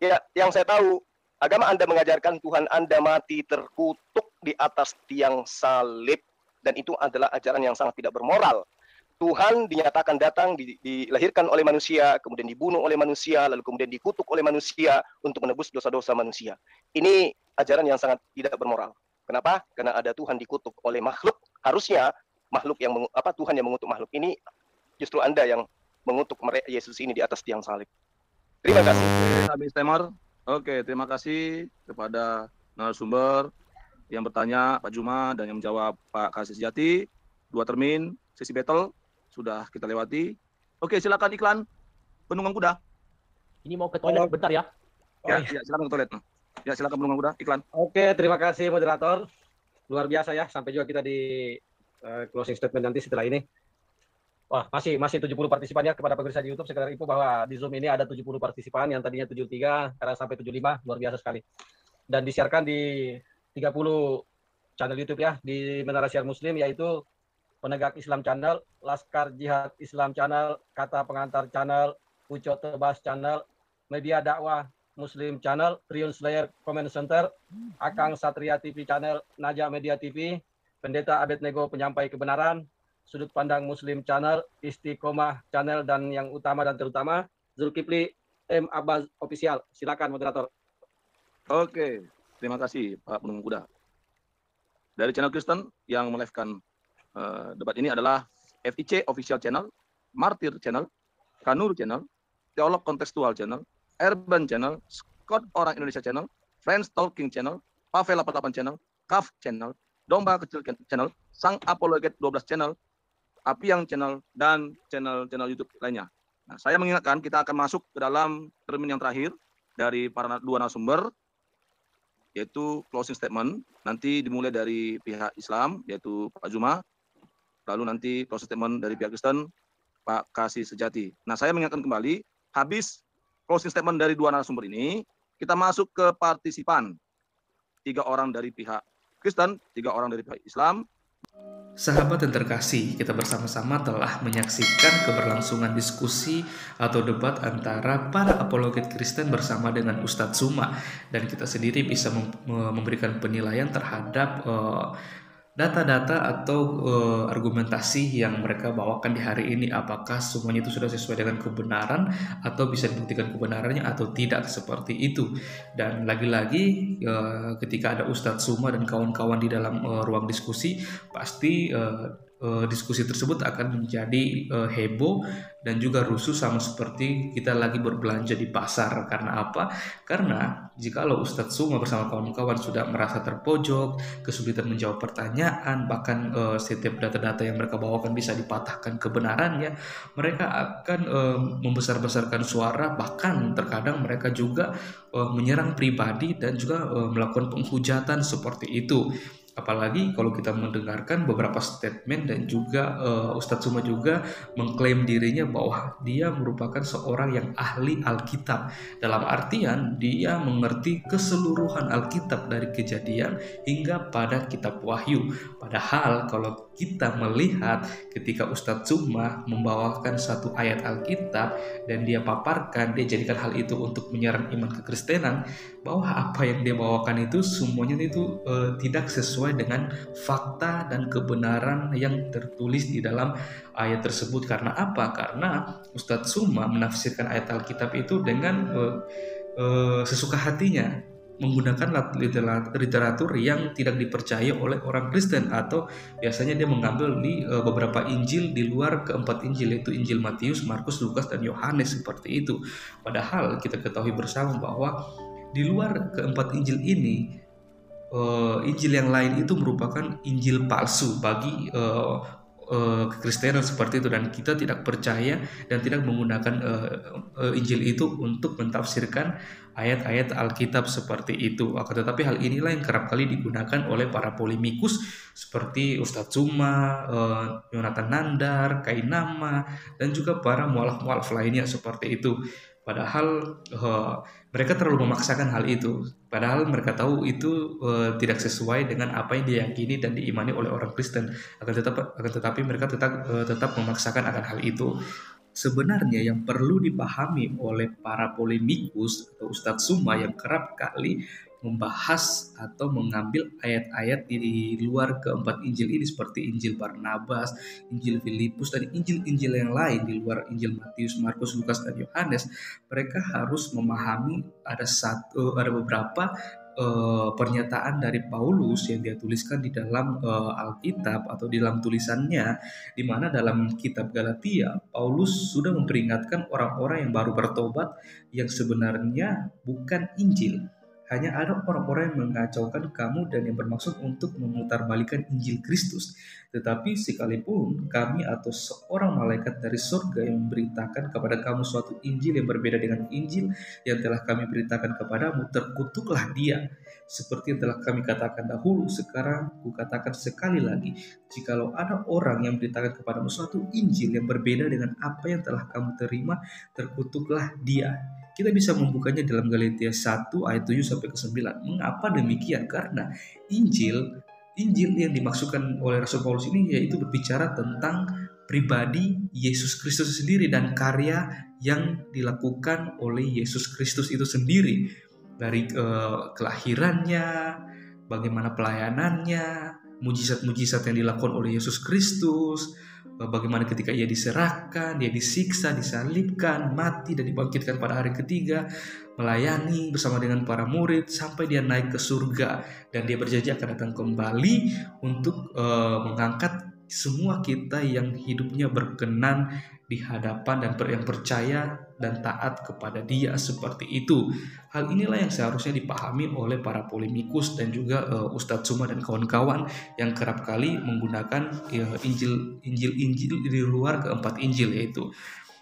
Ya, yang saya tahu, agama Anda mengajarkan Tuhan Anda mati terkutuk di atas tiang salib. Dan itu adalah ajaran yang sangat tidak bermoral. Tuhan dinyatakan datang, dilahirkan oleh manusia, kemudian dibunuh oleh manusia, lalu kemudian dikutuk oleh manusia untuk menebus dosa-dosa manusia. Ini ajaran yang sangat tidak bermoral. Kenapa? Karena ada Tuhan dikutuk oleh makhluk. Harusnya makhluk yang Tuhan yang mengutuk makhluk. Ini justru Anda yang mengutuk Yesus ini di atas tiang salib. Terima kasih. Habis timer. Oke, terima kasih kepada narasumber yang bertanya Pak Juma dan yang menjawab Pak Kasih Sejati. 2 termin sesi battle sudah kita lewati. Oke, silakan iklan penunggang kuda. Ini mau ke toilet bentar ya. Ya, silakan ke toilet. Ya, silakan penunggang kuda iklan. Oke, terima kasih moderator. Luar biasa ya, sampai juga kita closing statement nanti setelah ini. Wah, masih 70 partisipan ya. Kepada pemirsa di YouTube sekedar info bahwa di Zoom ini ada 70 partisipan, yang tadinya 73 sekarang sampai 75, luar biasa sekali. Dan disiarkan di 30 channel YouTube ya, di Menara Siar Muslim, yaitu Penegak Islam Channel, Laskar Jihad Islam Channel, Kata Pengantar Channel, Ucok Tebas Channel, Media Dakwah Muslim Channel, Triun Slayer Comment Center, Akang Satria TV Channel, Naja Media TV, Pendeta Abednego Penyampai Kebenaran, Sudut Pandang Muslim Channel, Istiqomah Channel, dan yang utama dan terutama Zulkifli M. Abbas Official. Silakan moderator. Oke, terima kasih Pak Penunggu Kuda. Dari channel Kristen yang melive-kan debat ini adalah FIC Official Channel, Martir Channel, Kanur Channel, Teolog Kontekstual Channel, Urban Channel, Scott Orang Indonesia Channel, Friends Talking Channel, Pavel 88 Channel, KAF Channel, Domba Kecil Channel, Sang Apologet 12 Channel, Apiang Channel, dan channel YouTube lainnya. Nah, saya mengingatkan kita akan masuk ke dalam termin yang terakhir dari para dua narasumber, yaitu closing statement. Nanti dimulai dari pihak Islam, yaitu Pak Zuma, lalu nanti closing statement dari pihak Kristen, Pak Kasih Sejati. Nah, saya mengingatkan kembali, habis closing statement dari dua narasumber ini, kita masuk ke partisipan. 3 orang dari pihak Kristen, 3 orang dari pihak Islam. Sahabat yang terkasih, kita bersama-sama telah menyaksikan keberlangsungan diskusi atau debat antara para apologet Kristen bersama dengan Ustadz Zuma, dan kita sendiri bisa memberikan penilaian terhadap data-data atau argumentasi yang mereka bawakan di hari ini, apakah semuanya itu sudah sesuai dengan kebenaran atau bisa dibuktikan kebenarannya atau tidak, seperti itu. Dan lagi-lagi ketika ada Ustadz Zuma dan kawan-kawan di dalam ruang diskusi, pasti diskusi tersebut akan menjadi heboh dan juga rusuh, sama seperti kita lagi berbelanja di pasar. Karena apa? Karena jikalau Ustadz Zuma bersama kawan-kawan sudah merasa terpojok, kesulitan menjawab pertanyaan, bahkan setiap data-data yang mereka bawakan bisa dipatahkan kebenarannya, mereka akan membesar-besarkan suara, bahkan terkadang mereka juga menyerang pribadi dan juga melakukan penghujatan seperti itu. Apalagi kalau kita mendengarkan beberapa statement dan juga Ustadz Zuma juga mengklaim dirinya bahwa dia merupakan seorang yang ahli Alkitab. Dalam artian dia mengerti keseluruhan Alkitab dari Kejadian hingga pada kitab Wahyu. Padahal kalau kita melihat ketika Ustadz Zuma membawakan satu ayat Alkitab dan dia paparkan, dia jadikan hal itu untuk menyerang iman kekristenan, bahwa apa yang dia bawakan itu semuanya itu tidak sesuai dengan fakta dan kebenaran yang tertulis di dalam ayat tersebut. Karena apa? Karena Ustadz Zuma menafsirkan ayat Alkitab itu dengan sesuka hatinya, menggunakan literatur yang tidak dipercaya oleh orang Kristen, atau biasanya dia mengambil di beberapa Injil di luar keempat Injil, yaitu Injil Matius, Markus, Lukas, dan Yohanes, seperti itu. Padahal kita ketahui bersama bahwa di luar keempat Injil ini, Injil yang lain itu merupakan Injil palsu bagi kekristenan, seperti itu, dan kita tidak percaya dan tidak menggunakan Injil itu untuk mentafsirkan ayat-ayat Alkitab seperti itu. Akan tetapi hal inilah yang kerap kali digunakan oleh para polemikus seperti Ustadz Zuma, Yonatan Nandar, Kainama, dan juga para mualaf-mualaf lainnya seperti itu. Padahal mereka terlalu memaksakan hal itu. Padahal mereka tahu itu tidak sesuai dengan apa yang diyakini dan diimani oleh orang Kristen. Akan tetapi mereka tetap memaksakan akan hal itu. Sebenarnya yang perlu dipahami oleh para polemikus atau Ustadz Zuma yang kerap kali membahas atau mengambil ayat-ayat di luar keempat Injil ini, seperti Injil Barnabas, Injil Filipus, dan Injil-Injil yang lain di luar Injil Matius, Markus, Lukas, dan Yohanes, mereka harus memahami ada beberapa pernyataan dari Paulus yang dia tuliskan di dalam Alkitab atau di dalam tulisannya, di mana dalam kitab Galatia Paulus sudah memperingatkan orang-orang yang baru bertobat yang sebenarnya bukan Injil, hanya ada orang-orang yang mengacaukan kamu dan yang bermaksud untuk memutarbalikan Injil Kristus. Tetapi sekalipun kami atau seorang malaikat dari surga yang memberitakan kepada kamu suatu Injil yang berbeda dengan Injil yang telah kami beritakan kepadamu, terkutuklah dia. Seperti yang telah kami katakan dahulu, sekarang kukatakan sekali lagi, jikalau ada orang yang memberitakan kepadamu suatu Injil yang berbeda dengan apa yang telah kamu terima, terkutuklah dia. Kita bisa membukanya dalam Galatia 1 ayat 7 sampai ke 9. Mengapa demikian? Karena Injil yang dimaksudkan oleh Rasul Paulus ini yaitu berbicara tentang pribadi Yesus Kristus sendiri dan karya yang dilakukan oleh Yesus Kristus itu sendiri. Dari kelahirannya, bagaimana pelayanannya, mujizat-mujizat yang dilakukan oleh Yesus Kristus, bagaimana ketika ia diserahkan, dia disiksa, disalibkan, mati dan dibangkitkan pada hari ketiga, melayani bersama dengan para murid sampai dia naik ke surga dan dia berjanji akan datang kembali untuk mengangkat semua kita yang hidupnya berkenan di hadapan dan yang percaya dan taat kepada Dia seperti itu. Hal inilah yang seharusnya dipahami oleh para polemikus dan juga Ustadz Suma dan kawan-kawan yang kerap kali menggunakan Injil di luar keempat Injil, yaitu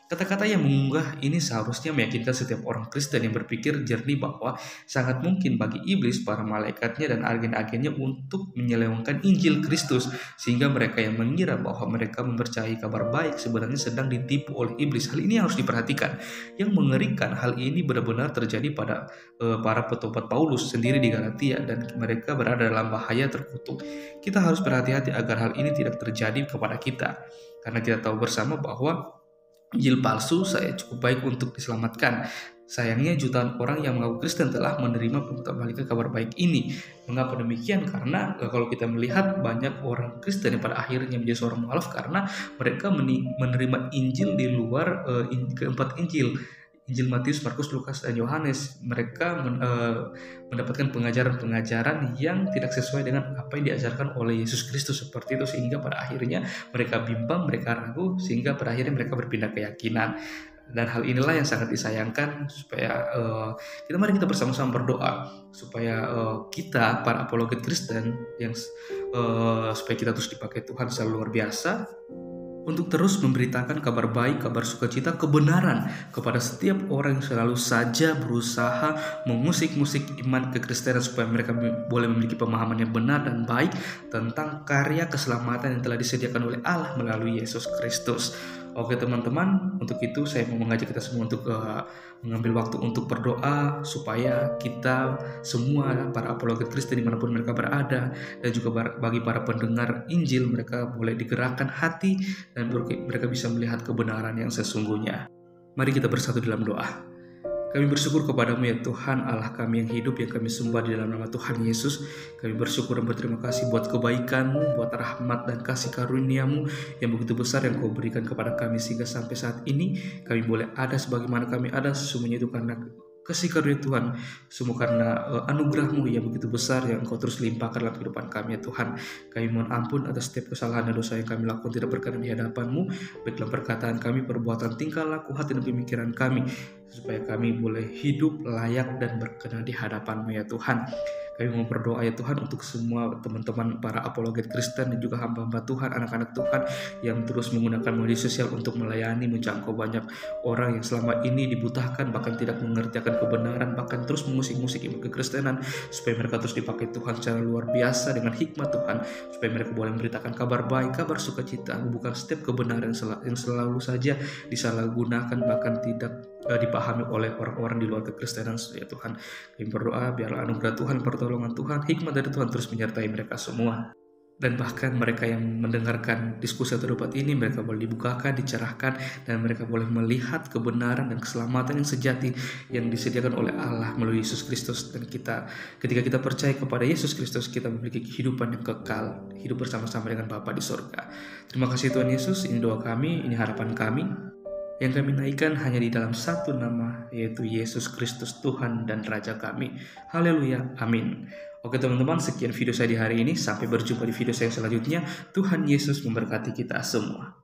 kata-kata yang mengunggah ini seharusnya meyakinkan setiap orang Kristen yang berpikir jernih bahwa sangat mungkin bagi iblis, para malaikatnya, dan agen-agennya untuk menyelewengkan Injil Kristus, sehingga mereka yang mengira bahwa mereka mempercayai kabar baik sebenarnya sedang ditipu oleh iblis. Hal ini harus diperhatikan. Yang mengerikan, hal ini benar-benar terjadi pada para petobat Paulus sendiri di Galatia, dan mereka berada dalam bahaya terkutuk. Kita harus berhati-hati agar hal ini tidak terjadi kepada kita, karena kita tahu bersama bahwa Injil palsu saya cukup baik untuk diselamatkan. Sayangnya jutaan orang yang mengaku Kristen telah menerima pemutarbalikan kabar baik ini. Mengapa demikian? Karena kalau kita melihat banyak orang Kristen yang pada akhirnya menjadi seorang mualaf karena mereka menerima Injil di luar keempat Injil. Injil Matius, Markus, Lukas, dan Yohanes. Mereka mendapatkan pengajaran-pengajaran yang tidak sesuai dengan apa yang diajarkan oleh Yesus Kristus seperti itu, sehingga pada akhirnya mereka bimbang, mereka ragu, sehingga pada akhirnya mereka berpindah keyakinan. Dan hal inilah yang sangat disayangkan, supaya mari kita bersama-sama berdoa supaya kita para apologet Kristen yang supaya kita terus dipakai Tuhan secara luar biasa untuk terus memberitakan kabar baik, kabar sukacita, kebenaran kepada setiap orang yang selalu saja berusaha mengusik-musik iman kekristenan, supaya mereka boleh memiliki pemahaman yang benar dan baik tentang karya keselamatan yang telah disediakan oleh Allah melalui Yesus Kristus. Oke teman-teman, untuk itu saya mau mengajak kita semua untuk mengambil waktu untuk berdoa supaya kita semua para apologet Kristen dimanapun mereka berada, dan juga bagi para pendengar Injil, mereka boleh digerakkan hati dan mereka bisa melihat kebenaran yang sesungguhnya. Mari kita bersatu dalam doa. Kami bersyukur kepadamu ya Tuhan Allah kami yang hidup, yang kami sembah di dalam nama Tuhan Yesus. Kami bersyukur dan berterima kasih buat kebaikan-Mu, buat rahmat dan kasih karunia-Mu yang begitu besar yang Kau berikan kepada kami, sehingga sampai saat ini kami boleh ada sebagaimana kami ada. Semuanya itu karena kasih karunia Tuhan, semua karena anugerah-Mu yang begitu besar yang Engkau terus limpahkan dalam kehidupan kami ya Tuhan. Kami mohon ampun atas setiap kesalahan dan dosa yang kami lakukan tidak berkenan di hadapan-Mu, baik dalam perkataan kami, perbuatan, tingkah laku, hati dan pemikiran kami, supaya kami boleh hidup layak dan berkenan di hadapan-Mu ya Tuhan. Kami mau berdoa ya Tuhan untuk semua teman-teman para apologet Kristen dan juga hamba-hamba Tuhan, anak-anak Tuhan yang terus menggunakan media sosial untuk melayani, menjangkau banyak orang yang selama ini dibutahkan, bahkan tidak mengerti akan kebenaran, bahkan terus mengusik-musik iman kekristenan, supaya mereka terus dipakai Tuhan secara luar biasa dengan hikmat Tuhan, supaya mereka boleh memberitakan kabar baik, kabar sukacita, bukan setiap kebenaran yang selalu saja disalahgunakan, bahkan tidak dipahami oleh orang-orang di luar kekristenan ya Tuhan. Kami berdoa biarlah anugerah Tuhan, pertolongan Tuhan, hikmat dari Tuhan terus menyertai mereka semua. Dan bahkan mereka yang mendengarkan diskusi atau debat ini, mereka boleh dibukakan, dicerahkan, dan mereka boleh melihat kebenaran dan keselamatan yang sejati yang disediakan oleh Allah melalui Yesus Kristus. Dan ketika kita percaya kepada Yesus Kristus, kita memiliki kehidupan yang kekal, hidup bersama-sama dengan Bapa di surga. Terima kasih Tuhan Yesus, ini doa kami, ini harapan kami, yang kami naikkan hanya di dalam satu nama, yaitu Yesus Kristus Tuhan dan Raja kami. Haleluya, amin. Oke teman-teman, sekian video saya di hari ini. Sampai berjumpa di video saya selanjutnya. Tuhan Yesus memberkati kita semua.